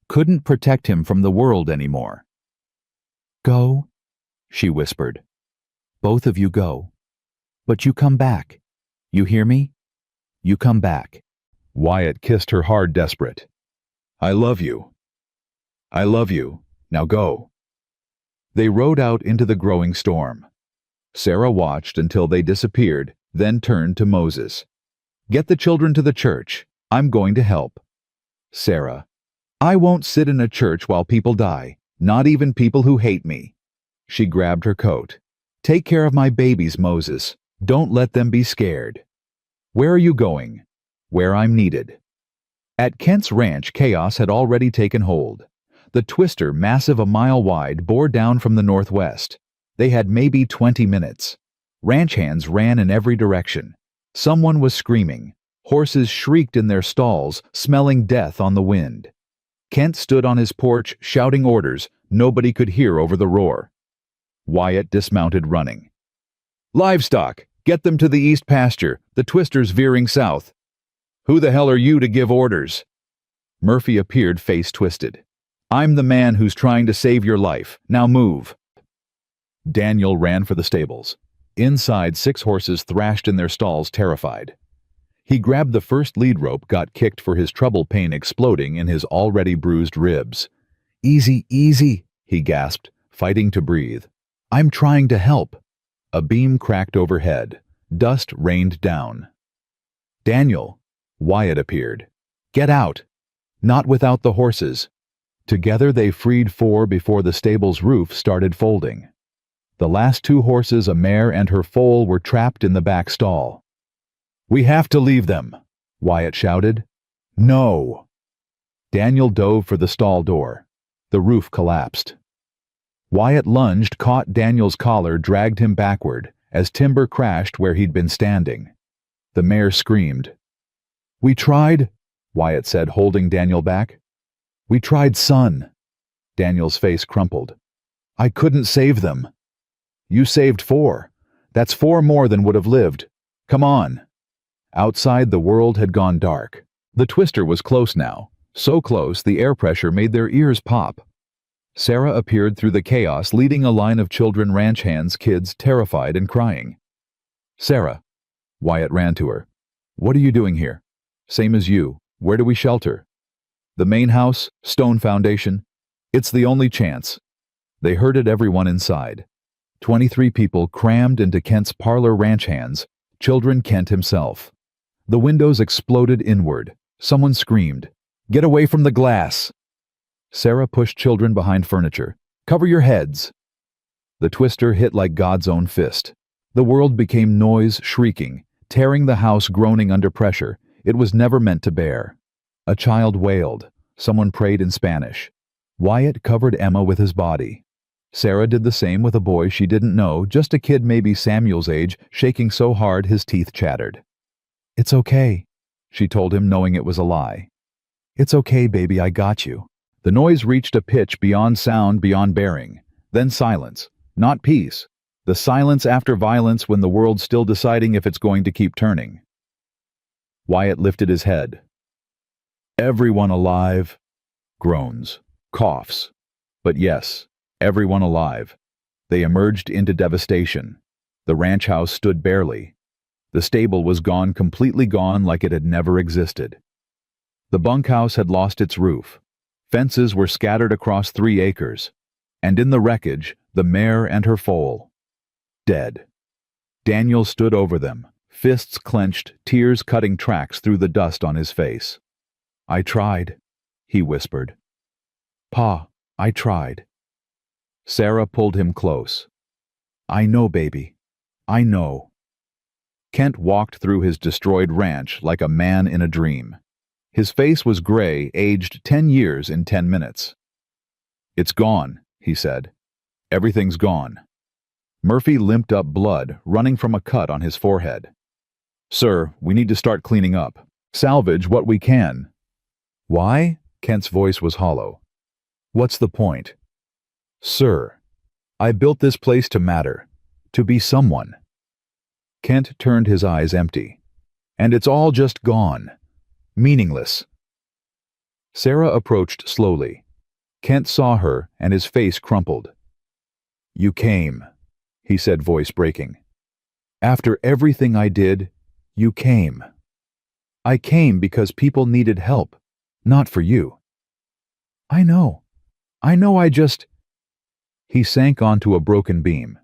Couldn't protect him from the world anymore. "Go," she whispered. "Both of you go. But you come back. You hear me? You come back." Wyatt kissed her hard, desperate. "I love you. I love you. Now go." They rode out into the growing storm. Sarah watched until they disappeared, then turned to Moses. "Get the children to the church. I'm going to help." Sarah. "I won't sit in a church while people die, not even people who hate me." She grabbed her coat. "Take care of my babies, Moses. Don't let them be scared." "Where are you going?" "Where I'm needed." At Kent's ranch, chaos had already taken hold. The twister, massive a mile wide, bore down from the northwest. They had maybe 20 minutes. Ranch hands ran in every direction. Someone was screaming. Horses shrieked in their stalls, smelling death on the wind. Kent stood on his porch, shouting orders nobody could hear over the roar. Wyatt dismounted, running. "Livestock! Get them to the east pasture. The twister's veering south." "Who the hell are you to give orders?" Murphy appeared, face twisted. "I'm the man who's trying to save your life. Now move." Daniel ran for the stables. Inside, 6 horses thrashed in their stalls, terrified. He grabbed the first lead rope, got kicked for his trouble pain exploding in his already bruised ribs. "Easy, easy," he gasped, fighting to breathe. "I'm trying to help." A beam cracked overhead. Dust rained down. "Daniel," Wyatt appeared. "Get out." "Not without the horses." Together they freed 4 before the stable's roof started folding. The last 2 horses, a mare and her foal, were trapped in the back stall. "We have to leave them," Wyatt shouted. "No." Daniel dove for the stall door. The roof collapsed. Wyatt lunged, caught Daniel's collar, dragged him backward, as timber crashed where he'd been standing. The mare screamed. "We tried," Wyatt said, holding Daniel back. "We tried, son." Daniel's face crumpled. "I couldn't save them." "You saved 4. That's 4 more than would have lived. Come on." Outside, the world had gone dark. The twister was close now, so close the air pressure made their ears pop. Sarah appeared through the chaos, leading a line of children, ranch hands, kids, terrified and crying. "Sarah." Wyatt ran to her. "What are you doing here?" "Same as you. Where do we shelter?" "The main house, stone foundation. It's the only chance." They herded everyone inside. 23 people crammed into Kent's parlor, ranch hands, children, Kent himself. The windows exploded inward. Someone screamed, "Get away from the glass!" Sarah pushed children behind furniture. "Cover your heads!" The twister hit like God's own fist. The world became noise, shrieking, tearing the house, groaning under pressure it was never meant to bear. A child wailed. Someone prayed in Spanish. Wyatt covered Emma with his body. Sarah did the same with a boy she didn't know, just a kid maybe Samuel's age, shaking so hard his teeth chattered. "It's okay," she told him, knowing it was a lie. "It's okay, baby, I got you." The noise reached a pitch beyond sound, beyond bearing. Then silence. Not peace. The silence after violence, when the world's still deciding if it's going to keep turning. Wyatt lifted his head. "Everyone alive?" Groans. Coughs. But yes, everyone alive. They emerged into devastation. The ranch house stood barely. The stable was gone, completely gone, like it had never existed. The bunkhouse had lost its roof. Fences were scattered across 3 acres. And in the wreckage, the mare and her foal. Dead. Daniel stood over them, fists clenched, tears cutting tracks through the dust on his face. "I tried," he whispered. "Pa, I tried." Sarah pulled him close. "I know, baby. I know." Kent walked through his destroyed ranch like a man in a dream. His face was gray, aged 10 years in 10 minutes. "It's gone," he said. "Everything's gone." Murphy limped up, blood running from a cut on his forehead. "Sir, we need to start cleaning up. Salvage what we can." "Why?" Kent's voice was hollow. "What's the point?" "Sir, I built this place to matter, to be someone." Kent turned his eyes empty. "And it's all just gone. Meaningless." Sarah approached slowly. Kent saw her, and his face crumpled. "You came," he said, voice breaking. "After everything I did, you came. I came because people needed help, not for you." I know, I just..." He sank onto a broken beam.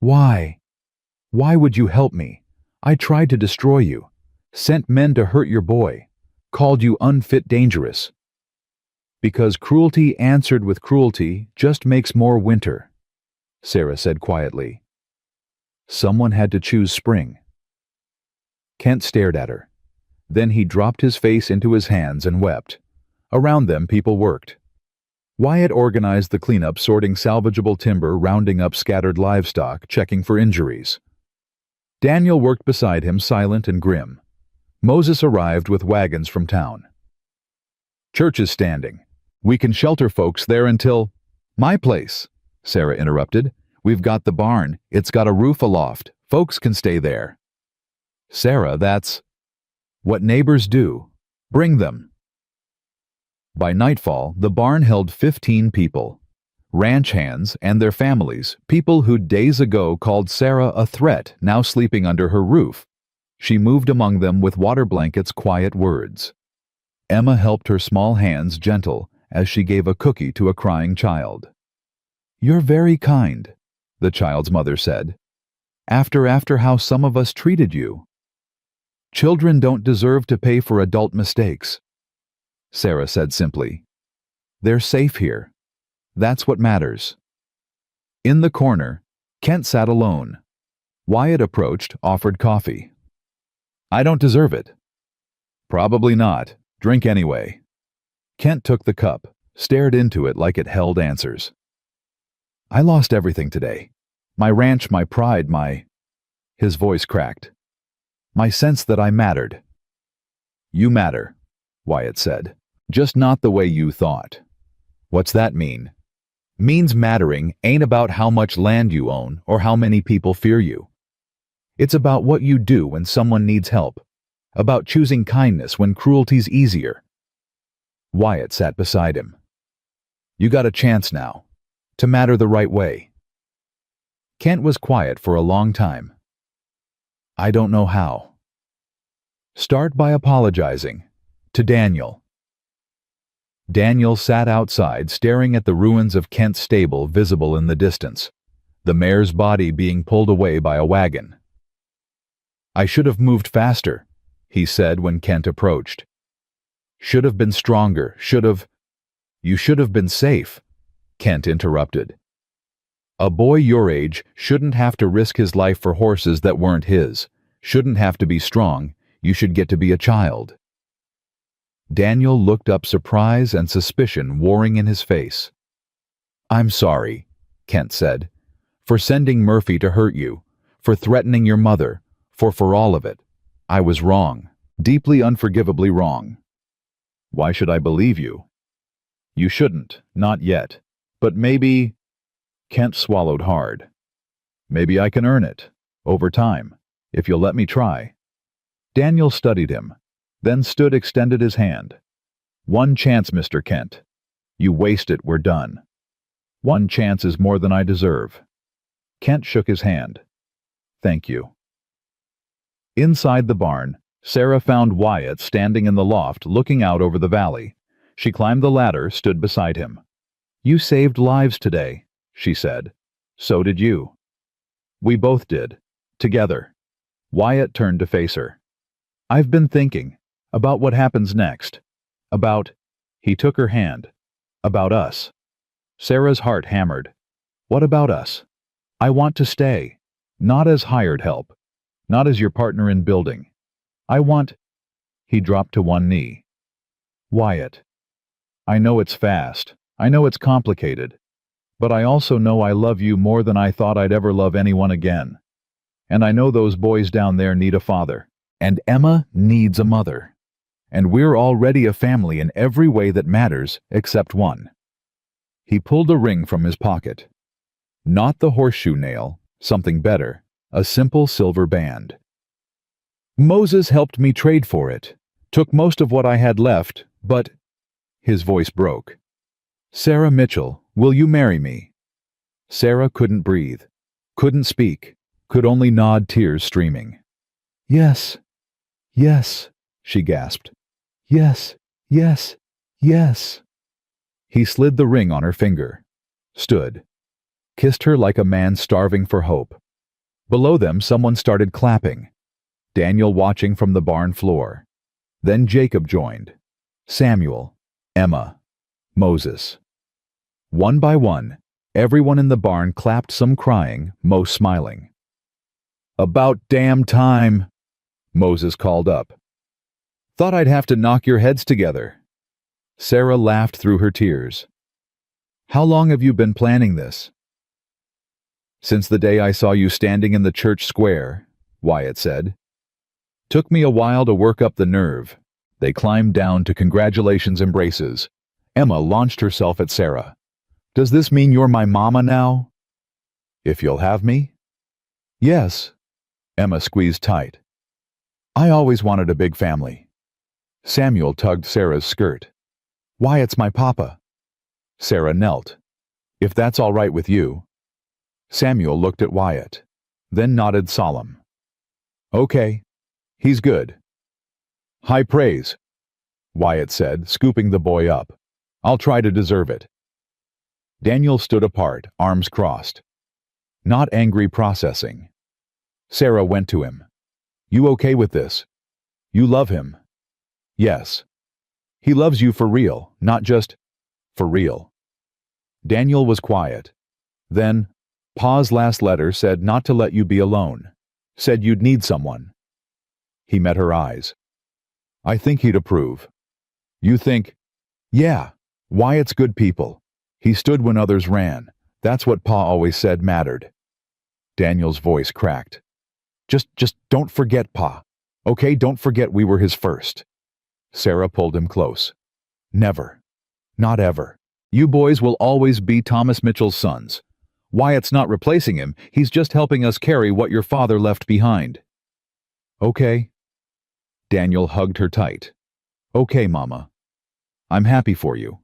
"Why? Why would you help me? I tried to destroy you, sent men to hurt your boy, called you unfit, dangerous." "Because cruelty answered with cruelty just makes more winter," Sarah said quietly. "Someone had to choose spring." Kent stared at her. Then he dropped his face into his hands and wept. Around them, people worked. Wyatt organized the cleanup, sorting salvageable timber, rounding up scattered livestock, checking for injuries. Daniel worked beside him, silent and grim. Moses arrived with wagons from town. "Church is standing. We can shelter folks there until..." "My place," Sarah interrupted. "We've got the barn. It's got a roof aloft. Folks can stay there." "Sarah, that's..." "What neighbors do. Bring them." By nightfall, the barn held 15 people. Ranch hands and their families, people who days ago called Sarah a threat, now sleeping under her roof. She moved among them with water blankets, quiet words. Emma helped her small hands gentle as she gave a cookie to a crying child. "You're very kind," the child's mother said. After how some of us treated you." "Children don't deserve to pay for adult mistakes," Sarah said simply. "They're safe here. That's what matters." In the corner, Kent sat alone. Wyatt approached, offered coffee. "I don't deserve it." "Probably not. Drink anyway." Kent took the cup, stared into it like it held answers. "I lost everything today. My ranch, my pride, my..." His voice cracked. "My sense that I mattered." "You matter," Wyatt said. "Just not the way you thought." "What's that mean?" "Means mattering ain't about how much land you own or how many people fear you. It's about what you do when someone needs help. About choosing kindness when cruelty's easier. Wyatt sat beside him. You got a chance now. To matter the right way. Kent was quiet for a long time. I don't know how. Start by apologizing. To Daniel. Daniel sat outside staring at the ruins of Kent's stable visible in the distance, the mare's body being pulled away by a wagon. I should have moved faster, he said when Kent approached. Should have been stronger, You should have been safe, Kent interrupted. A boy your age shouldn't have to risk his life for horses that weren't his, shouldn't have to be strong, you should get to be a child. Daniel looked up, surprise and suspicion warring in his face. I'm sorry, Kent said, for sending Murphy to hurt you, for threatening your mother, for all of it. I was wrong, deeply unforgivably wrong. Why should I believe you? You shouldn't, not yet. But maybe... Kent swallowed hard. Maybe I can earn it, over time, if you'll let me try. Daniel studied him, then stood, extended his hand. One chance, Mr. Kent. You waste it, we're done. One chance is more than I deserve. Kent shook his hand. Thank you. Inside the barn, Sarah found Wyatt standing in the loft looking out over the valley. She climbed the ladder, stood beside him. You saved lives today, she said. So did you. We both did. Together. Wyatt turned to face her. I've been thinking about what happens next. About... He took her hand. About us. Sarah's heart hammered. What about us? I want to stay. Not as hired help. Not as your partner in building. I want... He dropped to one knee. Wyatt. I know it's fast. I know it's complicated. But I also know I love you more than I thought I'd ever love anyone again. And I know those boys down there need a father. And Emma needs a mother. And we're already a family in every way that matters except one. He pulled a ring from his pocket. Not the horseshoe nail, something better, a simple silver band. Moses helped me trade for it, took most of what I had left, but... His voice broke. Sarah Mitchell, will you marry me? Sarah couldn't breathe, couldn't speak, could only nod, tears streaming. Yes, yes, she gasped. Yes, yes, yes. He slid the ring on her finger, stood, kissed her like a man starving for hope. Below them, someone started clapping. Daniel watching from the barn floor. Then Jacob joined. Samuel, Emma, Moses. One by one, everyone in the barn clapped, some crying, most smiling. About damn time, Moses called up. Thought I'd have to knock your heads together. Sarah laughed through her tears. How long have you been planning this? Since the day I saw you standing in the church square, Wyatt said. Took me a while to work up the nerve. They climbed down to congratulations embraces. Emma launched herself at Sarah. Does this mean you're my mama now? If you'll have me? Yes. Emma squeezed tight. I always wanted a big family. Samuel tugged Sarah's skirt. Wyatt's my papa. Sarah knelt. If that's all right with you. Samuel looked at Wyatt, then nodded solemn. Okay. He's good. High praise, Wyatt said, scooping the boy up. I'll try to deserve it. Daniel stood apart, arms crossed. Not angry, processing. Sarah went to him. You okay with this? You love him? Yes. He loves you for real, not just for real. Daniel was quiet. Then, Pa's last letter said not to let you be alone. Said you'd need someone. He met her eyes. I think he'd approve. You think? Yeah, Wyatt's good people. He stood when others ran. That's what Pa always said mattered. Daniel's voice cracked. Just don't forget, Pa. Okay, don't forget we were his first. Sarah pulled him close. Never. Not ever. You boys will always be Thomas Mitchell's sons. Wyatt's not replacing him, he's just helping us carry what your father left behind." "Okay." Daniel hugged her tight. "Okay, Mama. I'm happy for you."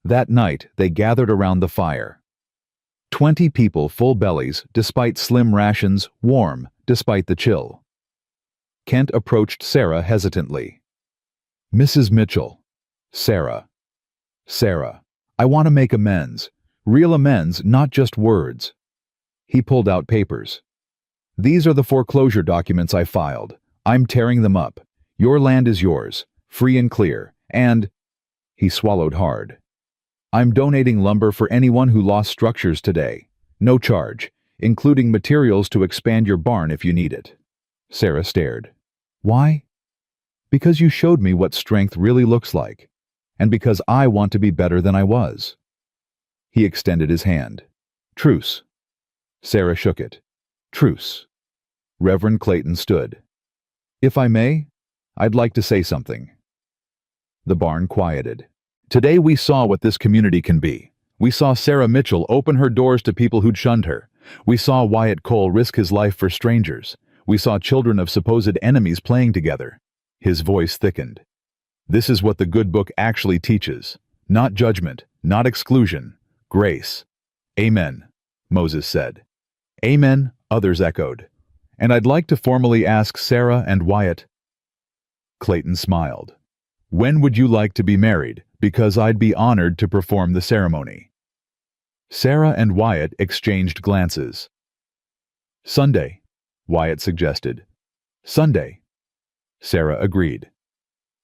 That night, they gathered around the fire. 20 people, full bellies, despite slim rations, warm, despite the chill. Kent approached Sarah hesitantly. "Mrs. Mitchell." "Sarah. Sarah, I want to make amends. Real amends, not just words." He pulled out papers. "These are the foreclosure documents I filed. I'm tearing them up. Your land is yours, free and clear, and—" He swallowed hard. "I'm donating lumber for anyone who lost structures today. No charge, including materials to expand your barn if you need it." Sarah stared. "Why?" "Because you showed me what strength really looks like, and because I want to be better than I was." He extended his hand. "Truce." Sarah shook it. "Truce." Reverend Clayton stood. "If I may, I'd like to say something." The barn quieted. "Today we saw what this community can be. We saw Sarah Mitchell open her doors to people who'd shunned her. We saw Wyatt Cole risk his life for strangers. We saw children of supposed enemies playing together." His voice thickened. "This is what the good book actually teaches. Not judgment, not exclusion. Grace." "Amen," Moses said. "Amen," others echoed. "And I'd like to formally ask Sarah and Wyatt—" Clayton smiled. "When would you like to be married? Because I'd be honored to perform the ceremony." Sarah and Wyatt exchanged glances. "Sunday," Wyatt suggested. "Sunday." Sarah agreed.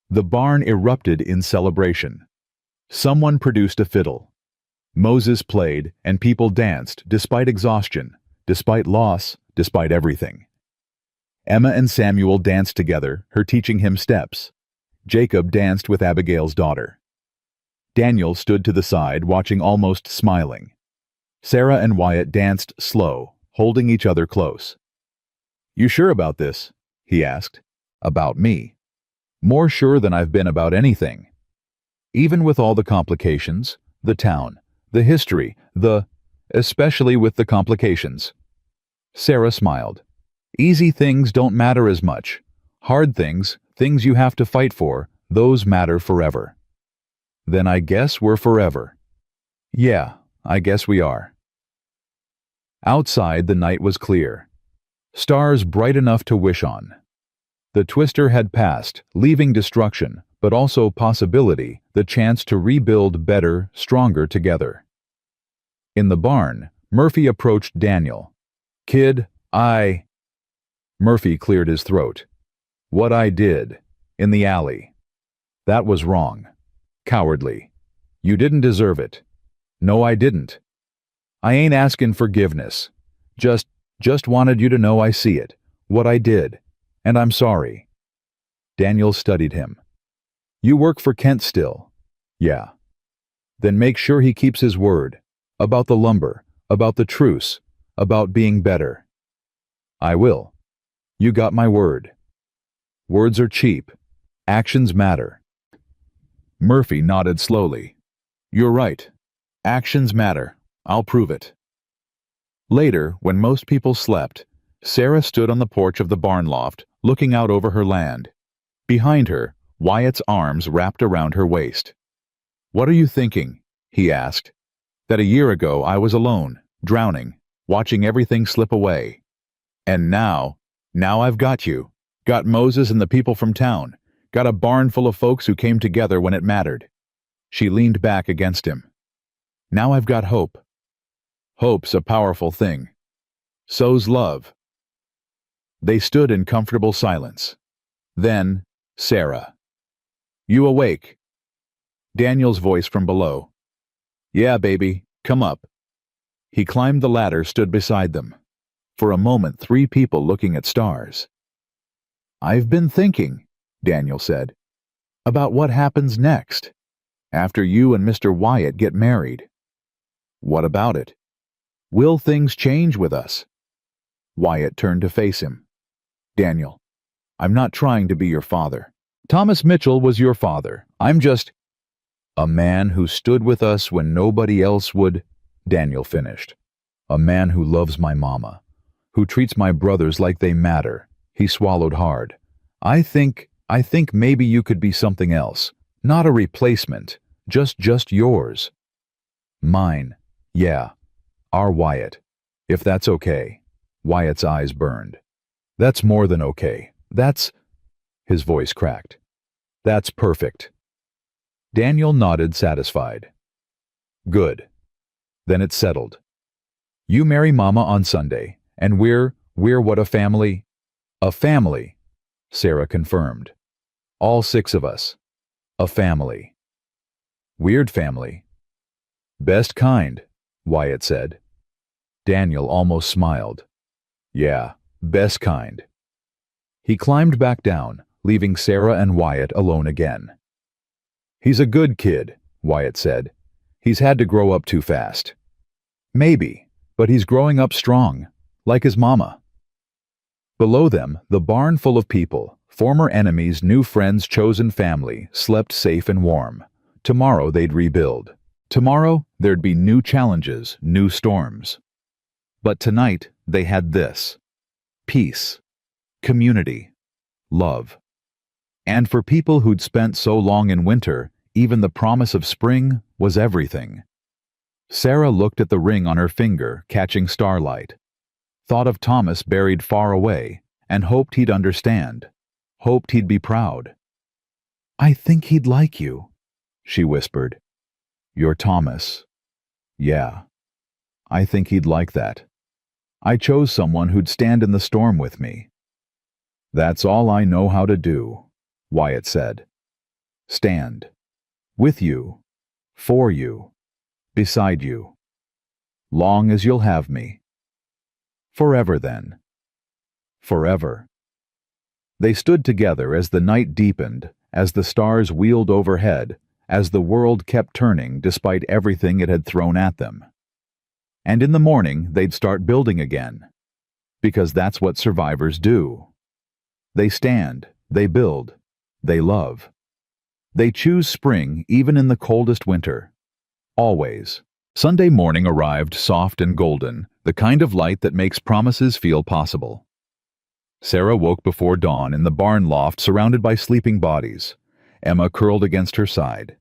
The barn erupted in celebration. Someone produced a fiddle. Moses played, and people danced, despite exhaustion, despite loss, despite everything. Emma and Samuel danced together, her teaching him steps. Jacob danced with Abigail's daughter. Daniel stood to the side, watching, almost smiling. Sarah and Wyatt danced slow, holding each other close. "You sure about this?" he asked. "About me. More sure than I've been about anything. Even with all the complications, the town, the history, especially with the complications." Sarah smiled. "Easy things don't matter as much. Hard things, things you have to fight for, those matter forever." "Then I guess we're forever." "Yeah, I guess we are." Outside, the night was clear. Stars bright enough to wish on. The twister had passed, leaving destruction, but also possibility, the chance to rebuild better, stronger together. In the barn, Murphy approached Daniel. "Kid, Murphy cleared his throat. "What I did, in the alley. That was wrong. Cowardly. You didn't deserve it. No, I didn't. I ain't asking forgiveness. Just wanted you to know I see it, what I did, and I'm sorry." Daniel studied him. "You work for Kent still?" "Yeah." "Then make sure he keeps his word. About the lumber, about the truce, about being better." "I will. You got my word." "Words are cheap. Actions matter." Murphy nodded slowly. "You're right. Actions matter. I'll prove it." Later, when most people slept, Sarah stood on the porch of the barn loft, looking out over her land. Behind her, Wyatt's arms wrapped around her waist. "What are you thinking?" he asked. "That a year ago I was alone, drowning, watching everything slip away. And now I've got you. Got Moses and the people from town. Got a barn full of folks who came together when it mattered." She leaned back against him. "Now I've got hope. Hope's a powerful thing. So's love." They stood in comfortable silence. Then, Sarah. "You awake?" Daniel's voice from below. "Yeah, baby, come up." He climbed the ladder, stood beside them. For a moment, 3 people looking at stars. "I've been thinking," Daniel said, "about what happens next, after you and Mr. Wyatt get married." "What about it? Will things change with us?" Wyatt turned to face him. "Daniel, I'm not trying to be your father. Thomas Mitchell was your father. I'm just a man who stood with us when nobody else would." Daniel finished. A man who loves my mama, who treats my brothers like they matter. He swallowed hard. I think maybe you could be something else. Not a replacement, just yours. Mine. Yeah. Our Wyatt. If that's okay. Wyatt's eyes burned. That's more than okay. His voice cracked. That's perfect. Daniel nodded, satisfied. Good. Then it's settled. You marry Mama on Sunday, and we're what, a family? A family, Sarah confirmed. All 6 of us. A family. Weird family. Best kind, Wyatt said. Daniel almost smiled. Yeah, best kind. He climbed back down, leaving Sarah and Wyatt alone again. He's a good kid, Wyatt said. He's had to grow up too fast. Maybe, but he's growing up strong, like his mama. Below them, the barn full of people, former enemies, new friends, chosen family, slept safe and warm. Tomorrow they'd rebuild. Tomorrow there'd be new challenges, new storms. But tonight they had this: peace, community, love. And for people who'd spent so long in winter, even the promise of spring was everything. Sarah looked at the ring on her finger, catching starlight. Thought of Thomas buried far away, and hoped he'd understand. Hoped he'd be proud. I think he'd like you, she whispered. You're Thomas. Yeah. I think he'd like that. I chose someone who'd stand in the storm with me. That's all I know how to do, Wyatt said. Stand. With you. For you. Beside you. Long as you'll have me. Forever then. Forever. They stood together as the night deepened, as the stars wheeled overhead, as the world kept turning despite everything it had thrown at them. And in the morning they'd start building again. Because that's what survivors do. They stand, they build, they love. They choose spring even in the coldest winter. Always. Sunday morning arrived soft and golden, the kind of light that makes promises feel possible. Sarah woke before dawn in the barn loft surrounded by sleeping bodies. Emma curled against her side.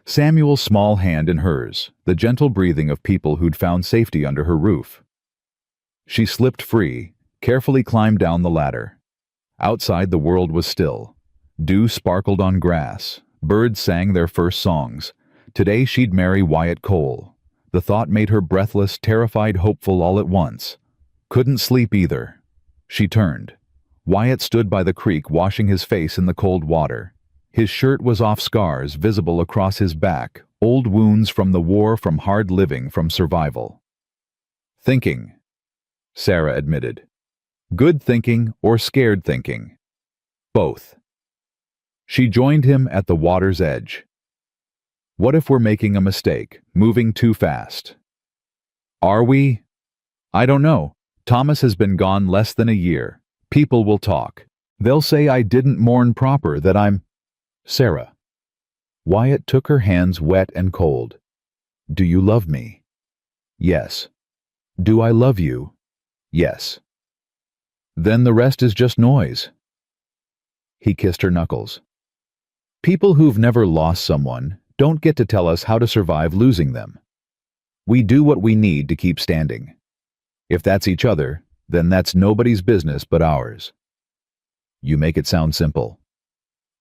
Samuel's small hand in hers, the gentle breathing of people who'd found safety under her roof. She slipped free, carefully climbed down the ladder. Outside the world was still. Dew sparkled on grass. Birds sang their first songs. Today she'd marry Wyatt Cole. The thought made her breathless, terrified, hopeful all at once. Couldn't sleep either. She turned. Wyatt stood by the creek washing his face in the cold water. His shirt was off, scars visible across his back, old wounds from the war, from hard living, from survival. Thinking, Sarah admitted. Good thinking or scared thinking. Both. She joined him at the water's edge. What if we're making a mistake, moving too fast? Are we? I don't know. Thomas has been gone less than a year. People will talk. They'll say I didn't mourn proper, that I'm... Sarah. Wyatt took her hands wet and cold. Do you love me? Yes. Do I love you? Yes. Then the rest is just noise. He kissed her knuckles. People who've never lost someone don't get to tell us how to survive losing them. We do what we need to keep standing. If that's each other, then that's nobody's business but ours. You make it sound simple.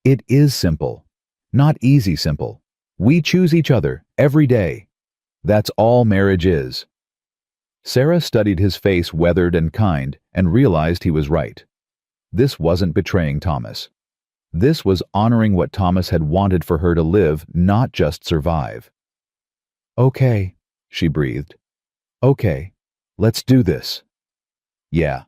It is simple. Not easy simple. We choose each other every day. That's all marriage is. Sarah studied his face, weathered and kind, and realized he was right. This wasn't betraying Thomas. This was honoring what Thomas had wanted for her to live, not just survive. Okay, she breathed. Okay, let's do this. Yeah.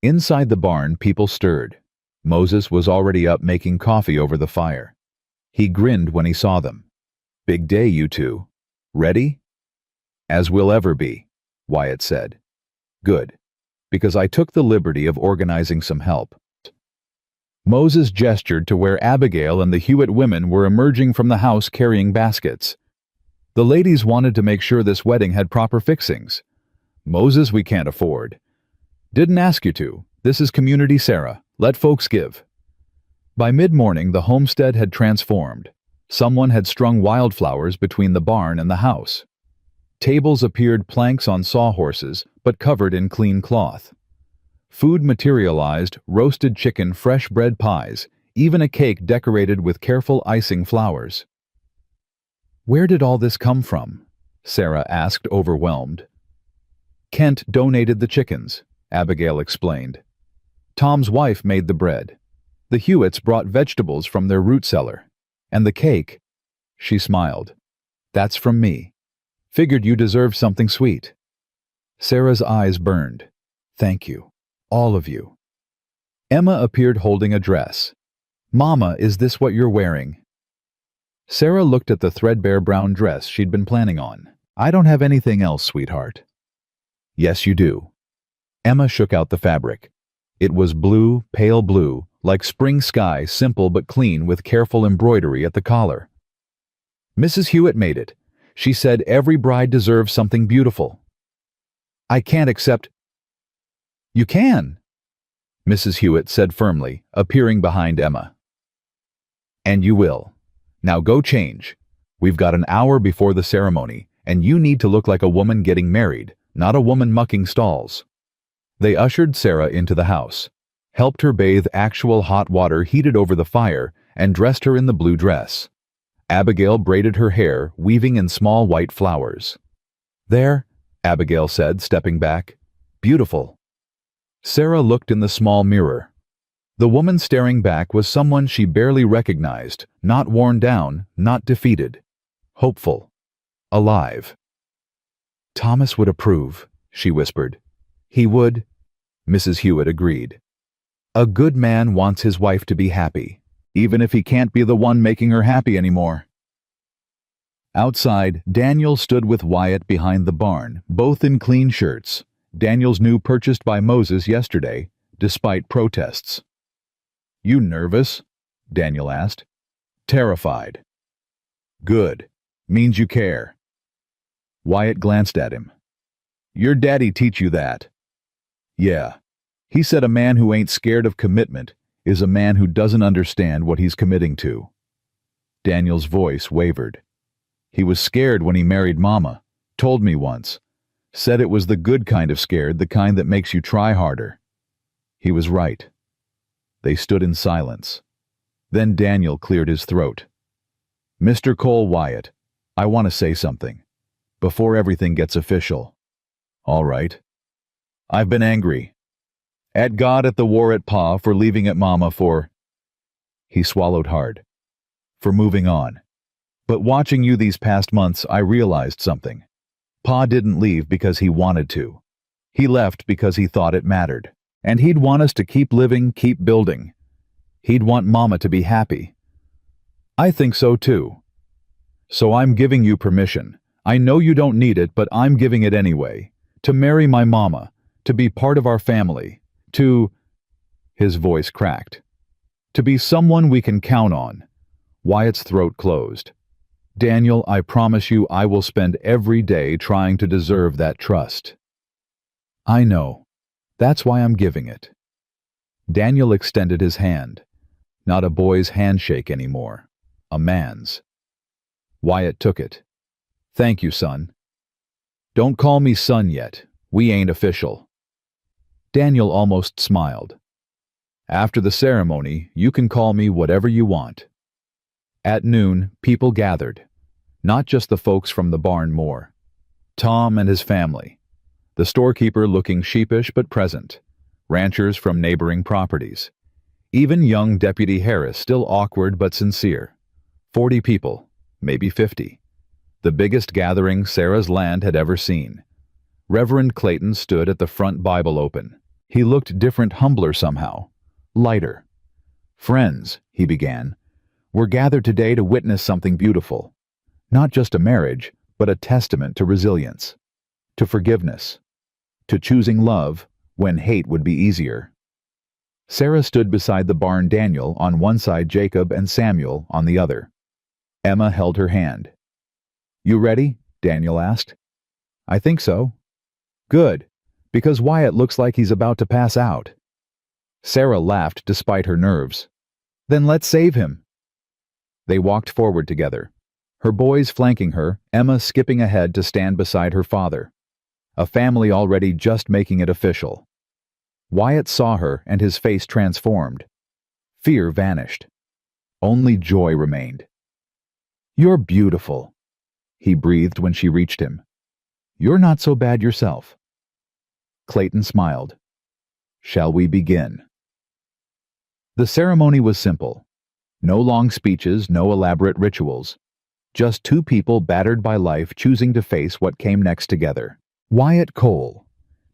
Inside the barn, people stirred. Moses was already up making coffee over the fire. He grinned when he saw them. Big day, you two. Ready? As we'll ever be, Wyatt said. Good, because I took the liberty of organizing some help. Moses gestured to where Abigail and the Hewitt women were emerging from the house carrying baskets. The ladies wanted to make sure this wedding had proper fixings. Moses, we can't afford. Didn't ask you to. This is community Sarah. Let folks give. By mid-morning, the homestead had transformed. Someone had strung wildflowers between the barn and the house. Tables appeared planks on sawhorses, but covered in clean cloth. Food materialized, roasted chicken, fresh bread pies, even a cake decorated with careful icing flowers. "Where did all this come from?" Sarah asked, overwhelmed. "Kent donated the chickens," Abigail explained. "Tom's wife made the bread. The Hewitts brought vegetables from their root cellar. And the cake," she smiled, "that's from me. Figured you deserved something sweet." Sarah's eyes burned. "Thank you. All of you." Emma appeared holding a dress. "Mama, is this what you're wearing?" Sarah looked at the threadbare brown dress she'd been planning on. "I don't have anything else, sweetheart." "Yes, you do." Emma shook out the fabric. It was blue, pale blue, like spring sky, simple but clean with careful embroidery at the collar. "Mrs. Hewitt made it. She said every bride deserves something beautiful." "I can't accept—" "You can," Mrs. Hewitt said firmly, appearing behind Emma. "And you will. Now go change. We've got an hour before the ceremony, and you need to look like a woman getting married, not a woman mucking stalls." They ushered Sarah into the house, helped her bathe actual hot water heated over the fire, and dressed her in the blue dress. Abigail braided her hair, weaving in small white flowers. "There," Abigail said, stepping back. "Beautiful." Sarah looked in the small mirror. The woman staring back was someone she barely recognized, not worn down, not defeated. Hopeful. Alive. "Thomas would approve," she whispered. "He would," Mrs. Hewitt agreed. "A good man wants his wife to be happy, even if he can't be the one making her happy anymore." Outside, Daniel stood with Wyatt behind the barn, both in clean shirts, Daniel's new purchased by Moses yesterday, despite protests. "You nervous?" Daniel asked. "Terrified." "Good. Means you care." Wyatt glanced at him. "Your daddy teach you that?" "Yeah. He said a man who ain't scared of commitment is a man who doesn't understand what he's committing to." Daniel's voice wavered. "He was scared when he married Mama. Told me once. Said it was the good kind of scared, the kind that makes you try harder." He was right. They stood in silence. Then Daniel cleared his throat. "Mr. Cole Wyatt, I want to say something. Before everything gets official." "All right." "I've been angry. At God, at the war, at Pa, for leaving at Mama, for—" He swallowed hard. "For moving on. But watching you these past months, I realized something. Pa didn't leave because he wanted to. He left because he thought it mattered. And he'd want us to keep living, keep building. He'd want Mama to be happy. I think so too. So I'm giving you permission. I know you don't need it, but I'm giving it anyway. To marry my Mama, to be part of our family, to—" His voice cracked. "To be someone we can count on." Wyatt's throat closed. "Daniel, I promise you I will spend every day trying to deserve that trust." "I know. That's why I'm giving it." Daniel extended his hand. Not a boy's handshake anymore. A man's. Wyatt took it. "Thank you, son." "Don't call me son yet. We ain't official." Daniel almost smiled. "After the ceremony, you can call me whatever you want." At noon, people gathered. Not just the folks from the barn more. Tom and his family. The storekeeper looking sheepish but present. Ranchers from neighboring properties. Even young Deputy Harris, still awkward but sincere. 40 people, maybe 50. The biggest gathering Sarah's land had ever seen. Reverend Clayton stood at the front, Bible open. He looked different, humbler somehow. Lighter. "Friends," he began, "we're gathered today to witness something beautiful. Not just a marriage, but a testament to resilience. To forgiveness. To choosing love when hate would be easier." Sarah stood beside the barn, Daniel on one side, Jacob and Samuel on the other. Emma held her hand. "You ready?" Daniel asked. "I think so." "Good, because Wyatt looks like he's about to pass out." Sarah laughed despite her nerves. "Then let's save him." They walked forward together, her boys flanking her, Emma skipping ahead to stand beside her father. A family already just making it official. Wyatt saw her and his face transformed. Fear vanished. Only joy remained. "You're beautiful," he breathed when she reached him. "You're not so bad yourself." Clayton smiled. "Shall we begin?" The ceremony was simple. No long speeches, no elaborate rituals. Just two people battered by life choosing to face what came next together. "Wyatt Cole,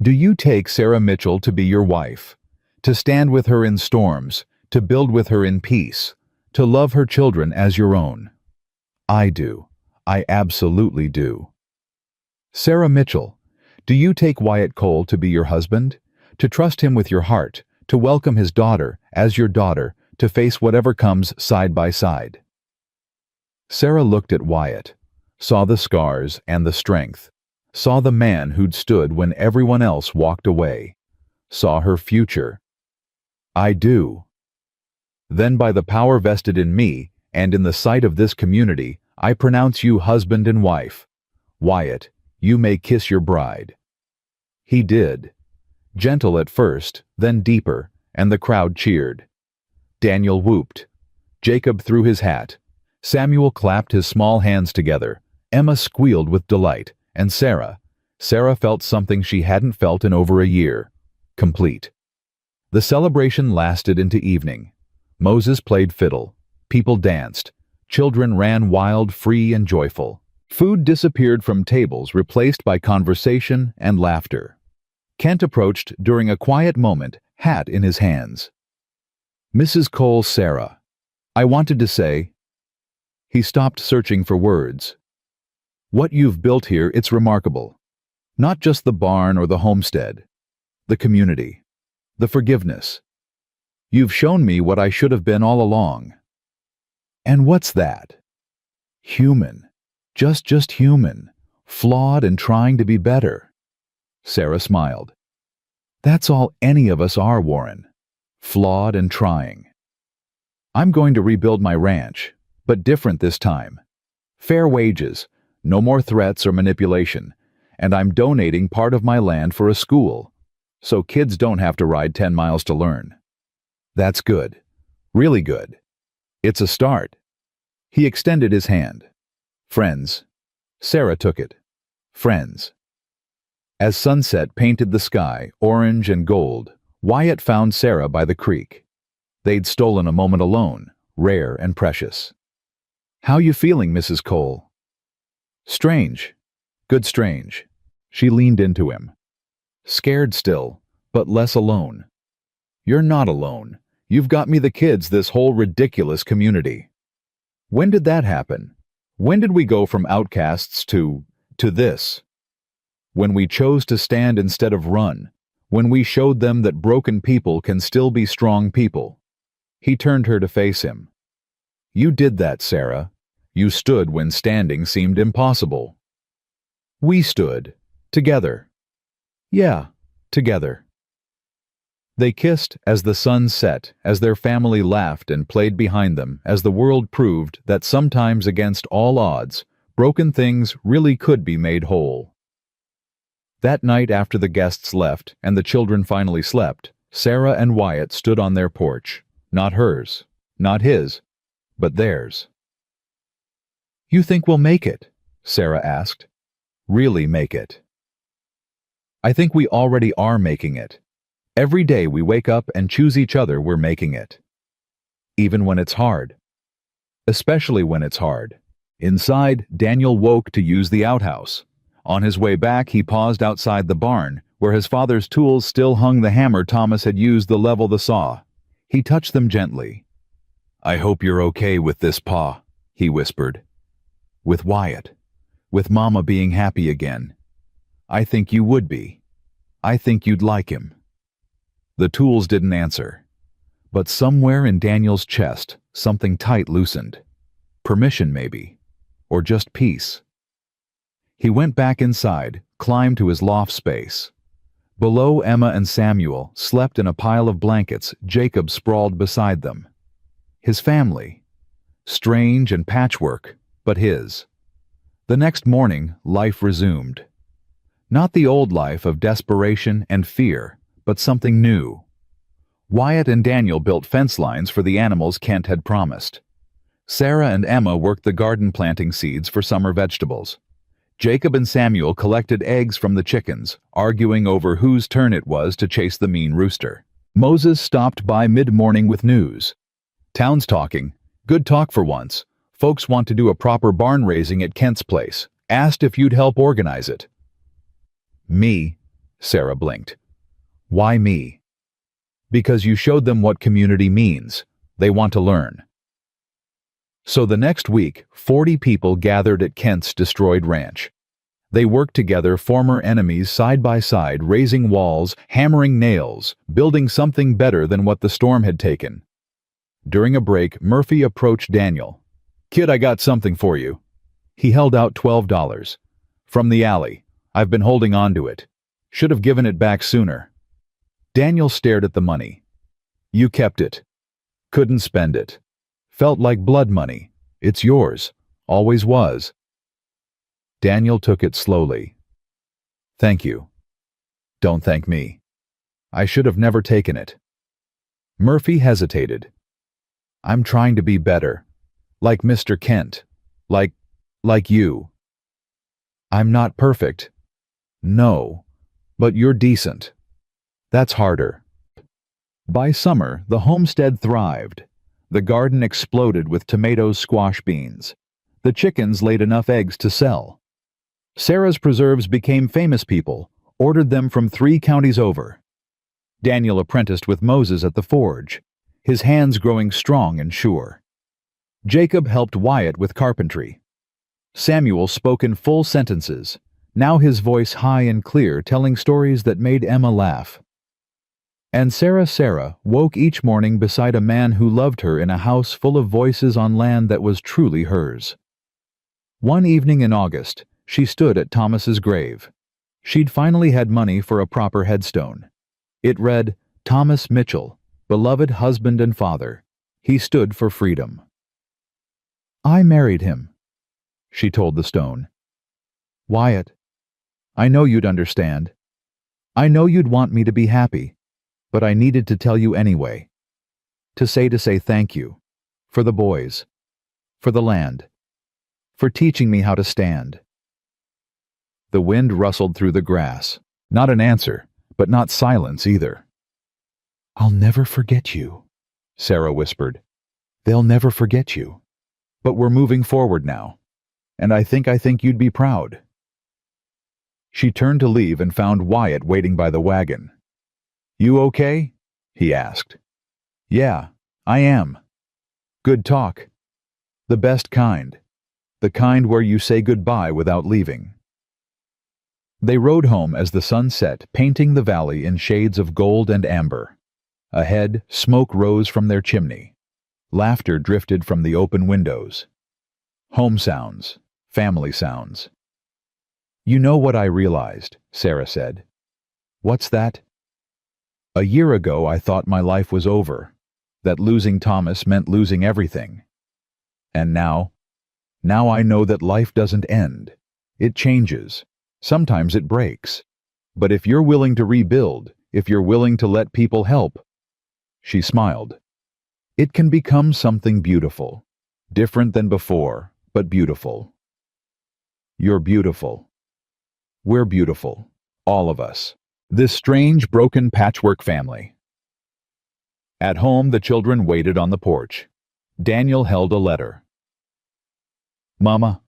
do you take Sarah Mitchell to be your wife? To stand with her in storms, to build with her in peace, to love her children as your own?" "I do. I absolutely do." "Sarah Mitchell, do you take Wyatt Cole to be your husband? To trust him with your heart, to welcome his daughter as your daughter, to face whatever comes side by side?" Sarah looked at Wyatt, saw the scars and the strength, saw the man who'd stood when everyone else walked away, saw her future. "I do." "Then by the power vested in me, and in the sight of this community, I pronounce you husband and wife. Wyatt, you may kiss your bride." He did. Gentle at first, then deeper, and the crowd cheered. Daniel whooped. Jacob threw his hat. Samuel clapped his small hands together. Emma squealed with delight, and Sarah felt something she hadn't felt in over a year. Complete. The celebration lasted into evening. Moses played fiddle. People danced. Children ran wild, free, and joyful. Food disappeared from tables, replaced by conversation and laughter. Kent approached during a quiet moment, hat in his hands. "Mrs. Cole, Sarah, I wanted to say—" He stopped, searching for words. "What you've built here, it's remarkable. Not just the barn or the homestead. The community. The forgiveness. You've shown me what I should have been all along." "And what's that?" "Human. Just human. Flawed and trying to be better." Sarah smiled. "That's all any of us are, Warren. Flawed and trying. I'm going to rebuild my ranch, but different this time. Fair wages, no more threats or manipulation, and I'm donating part of my land for a school, so kids don't have to ride 10 miles to learn." "That's good. Really good. It's a start." He extended his hand. "Friends." Sarah took it. "Friends." As sunset painted the sky orange and gold, Wyatt found Sarah by the creek. They'd stolen a moment alone, rare and precious. "How you feeling, Mrs. Cole?" "Strange. Good strange." She leaned into him. "Scared still, but less alone." "You're not alone. You've got me the kids, this whole ridiculous community." "When did that happen? When did we go from outcasts to this?" "When we chose to stand instead of run. When we showed them that broken people can still be strong people." He turned her to face him. "You did that, Sarah. You stood when standing seemed impossible." "We stood. Together." "Yeah, together." They kissed as the sun set, as their family laughed and played behind them, as the world proved that sometimes, against all odds, broken things really could be made whole. That night, after the guests left and the children finally slept, Sarah and Wyatt stood on their porch. Not hers, not his, but theirs. "You think we'll make it?" Sarah asked. "Really make it?" "I think we already are making it. Every day we wake up and choose each other, we're making it. Even when it's hard. Especially when it's hard." Inside, Daniel woke to use the outhouse. On his way back, he paused outside the barn, where his father's tools still hung the hammer Thomas had used to level the saw. He touched them gently. "I hope you're okay with this, Pa," he whispered. "With Wyatt. With Mama being happy again. I think you would be. I think you'd like him." The tools didn't answer. But somewhere in Daniel's chest, something tight loosened. Permission, maybe. Or just peace. He went back inside, climbed to his loft space. Below, Emma and Samuel slept in a pile of blankets. Jacob sprawled beside them. His family. Strange and patchwork, but his. The next morning, life resumed. Not the old life of desperation and fear, but something new. Wyatt and Daniel built fence lines for the animals Kent had promised. Sarah and Emma worked the garden planting seeds for summer vegetables. Jacob and Samuel collected eggs from the chickens, arguing over whose turn it was to chase the mean rooster. Moses stopped by mid-morning with news. Town's talking. Good talk for once. Folks want to do a proper barn raising at Kent's place. Asked if you'd help organize it. Me, Sarah blinked. Why me? Because you showed them what community means. They want to learn. So the next week, 40 people gathered at Kent's destroyed ranch. They worked together, former enemies side by side, raising walls, hammering nails, building something better than what the storm had taken. During a break, Murphy approached Daniel. Kid, I got something for you. He held out $12. From the alley. I've been holding on to it. Should have given it back sooner. Daniel stared at the money. You kept it. Couldn't spend it. Felt like blood money. It's yours. Always was. Daniel took it slowly. Thank you. Don't thank me. I should have never taken it. Murphy hesitated. I'm trying to be better. Like Mr. Kent. Like you. I'm not perfect. No. But you're decent. That's harder. By summer, the homestead thrived. The garden exploded with tomatoes, squash beans. The chickens laid enough eggs to sell. Sarah's preserves became famous. People ordered them from 3 counties over. Daniel apprenticed with Moses at the forge, his hands growing strong and sure. Jacob helped Wyatt with carpentry. Samuel spoke in full sentences, now his voice high and clear, telling stories that made Emma laugh. And Sarah woke each morning beside a man who loved her in a house full of voices on land that was truly hers. One evening in August, she stood at Thomas's grave. She'd finally had money for a proper headstone. It read, Thomas Mitchell, beloved husband and father. He stood for freedom. I married him, she told the stone. Wyatt, I know you'd understand. I know you'd want me to be happy. But I needed to tell you anyway. To say thank you. For the boys. For the land. For teaching me how to stand. The wind rustled through the grass. Not an answer, but not silence either. I'll never forget you, Sarah whispered. They'll never forget you. But we're moving forward now. And I think you'd be proud. She turned to leave and found Wyatt waiting by the wagon. You okay? He asked. Yeah, I am. Good talk. The best kind. The kind where you say goodbye without leaving. They rode home as the sun set, painting the valley in shades of gold and amber. Ahead, smoke rose from their chimney. Laughter drifted from the open windows. Home sounds, family sounds. You know what I realized, Sarah said. What's that? A year ago I thought my life was over, that losing Thomas meant losing everything. And now I know that life doesn't end. It changes. Sometimes it breaks. But if you're willing to rebuild, if you're willing to let people help, she smiled. It can become something beautiful. Different than before, but beautiful. You're beautiful. We're beautiful. All of us. This strange, broken patchwork family. At home, the children waited on the porch. Daniel held a letter. Mama.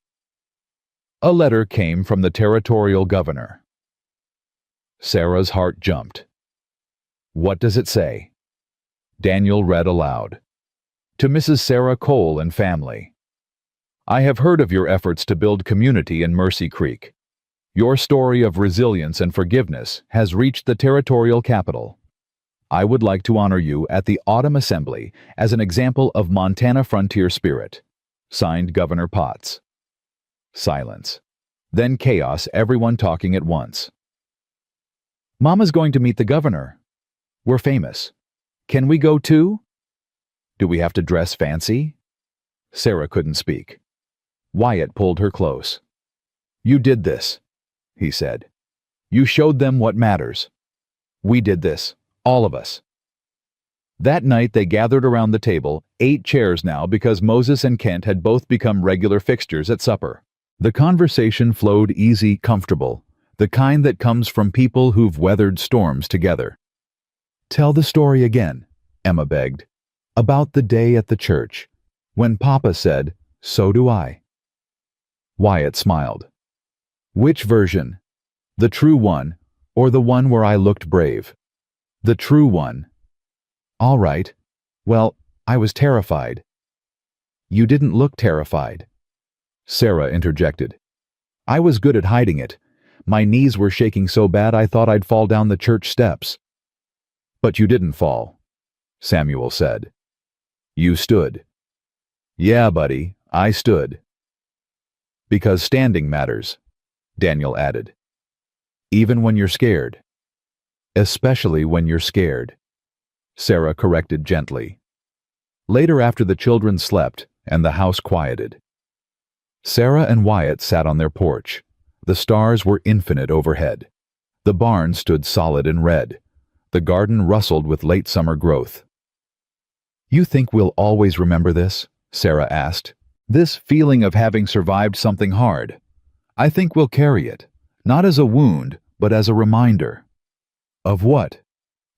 A letter came from the territorial governor. Sarah's heart jumped. What does it say? Daniel read aloud. To Mrs. Sarah Cole and family. I have heard of your efforts to build community in Mercy Creek. Your story of resilience and forgiveness has reached the territorial capital. I would like to honor you at the Autumn Assembly as an example of Montana frontier spirit. Signed, Governor Potts. Silence. Then chaos, everyone talking at once. Mama's going to meet the governor. We're famous. Can we go too? Do we have to dress fancy? Sarah couldn't speak. Wyatt pulled her close. You did this, he said. You showed them what matters. We did this, all of us. That night they gathered around the table, 8 chairs now because Moses and Kent had both become regular fixtures at supper. The conversation flowed easy, comfortable, the kind that comes from people who've weathered storms together. Tell the story again, Emma begged, about the day at the church, when Papa said, "So do I." Wyatt smiled. Which version? The true one, or the one where I looked brave? The true one. All right. Well, I was terrified. You didn't look terrified. Sarah interjected. I was good at hiding it. My knees were shaking so bad I thought I'd fall down the church steps. But you didn't fall, Samuel said. You stood. Yeah, buddy, I stood. Because standing matters, Daniel added. Even when you're scared. Especially when you're scared, Sarah corrected gently. Later, after the children slept and the house quieted, Sarah and Wyatt sat on their porch. The stars were infinite overhead. The barn stood solid and red. The garden rustled with late summer growth. You think we'll always remember this? Sarah asked. This feeling of having survived something hard. I think we'll carry it, not as a wound, but as a reminder. Of what?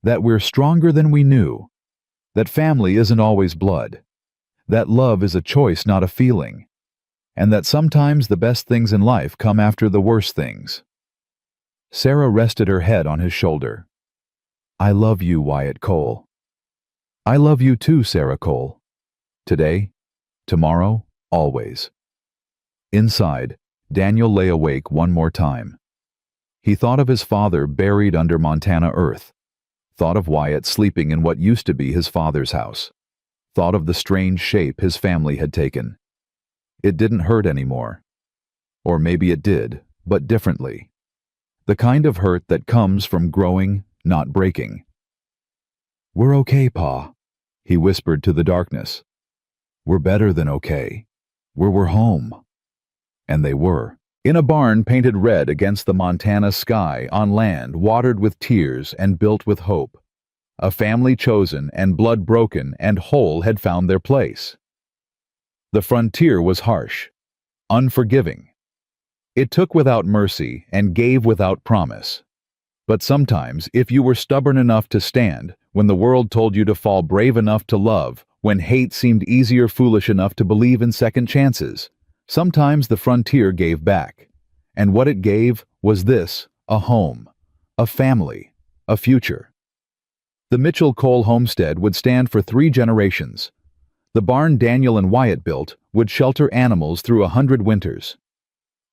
That we're stronger than we knew. That family isn't always blood. That love is a choice, not a feeling. And that sometimes the best things in life come after the worst things. Sarah rested her head on his shoulder. I love you, Wyatt Cole. I love you too, Sarah Cole. Today, tomorrow, always. Inside, Daniel lay awake one more time. He thought of his father buried under Montana earth. Thought of Wyatt sleeping in what used to be his father's house. Thought of the strange shape his family had taken. It didn't hurt anymore. Or maybe it did, but differently. The kind of hurt that comes from growing, not breaking. We're okay, Pa, he whispered to the darkness. We're better than okay. We're home. And they were. In a barn painted red against the Montana sky, on land watered with tears and built with hope. A family chosen and blood broken and whole had found their place. The frontier was harsh, unforgiving. It took without mercy and gave without promise. But sometimes, if you were stubborn enough to stand, when the world told you to fall brave enough to love, when hate seemed easier foolish enough to believe in second chances, sometimes the frontier gave back. And what it gave was this, a home, a family, a future. The Mitchell Cole homestead would stand for 3 generations. The barn Daniel and Wyatt built would shelter animals through 100 winters.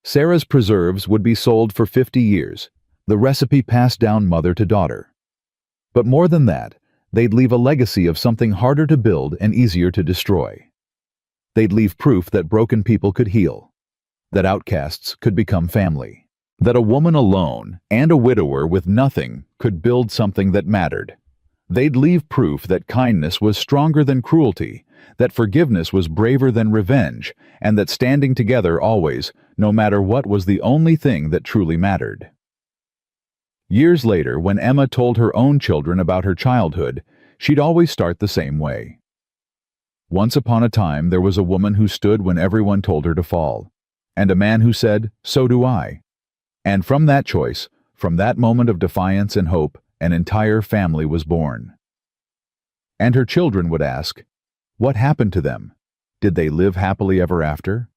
Sarah's preserves would be sold for 50 years, the recipe passed down mother to daughter. But more than that, they'd leave a legacy of something harder to build and easier to destroy. They'd leave proof that broken people could heal, that outcasts could become family, that a woman alone and a widower with nothing could build something that mattered. They'd leave proof that kindness was stronger than cruelty, that forgiveness was braver than revenge, and that standing together always, no matter what, was the only thing that truly mattered. Years later, when Emma told her own children about her childhood, she'd always start the same way. Once upon a time, there was a woman who stood when everyone told her to fall, and a man who said, "So do I." And from that choice, from that moment of defiance and hope, an entire family was born. And her children would ask, what happened to them? Did they live happily ever after?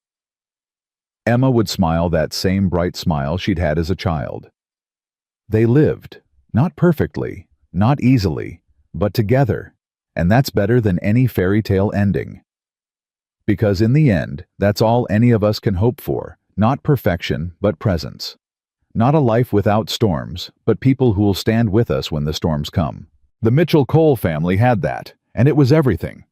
Emma would smile that same bright smile she'd had as a child. They lived, not perfectly, not easily, but together, and that's better than any fairy tale ending. Because in the end, that's all any of us can hope for, not perfection, but presence. Not a life without storms, but people who will stand with us when the storms come. The Mitchell Cole family had that, and it was everything.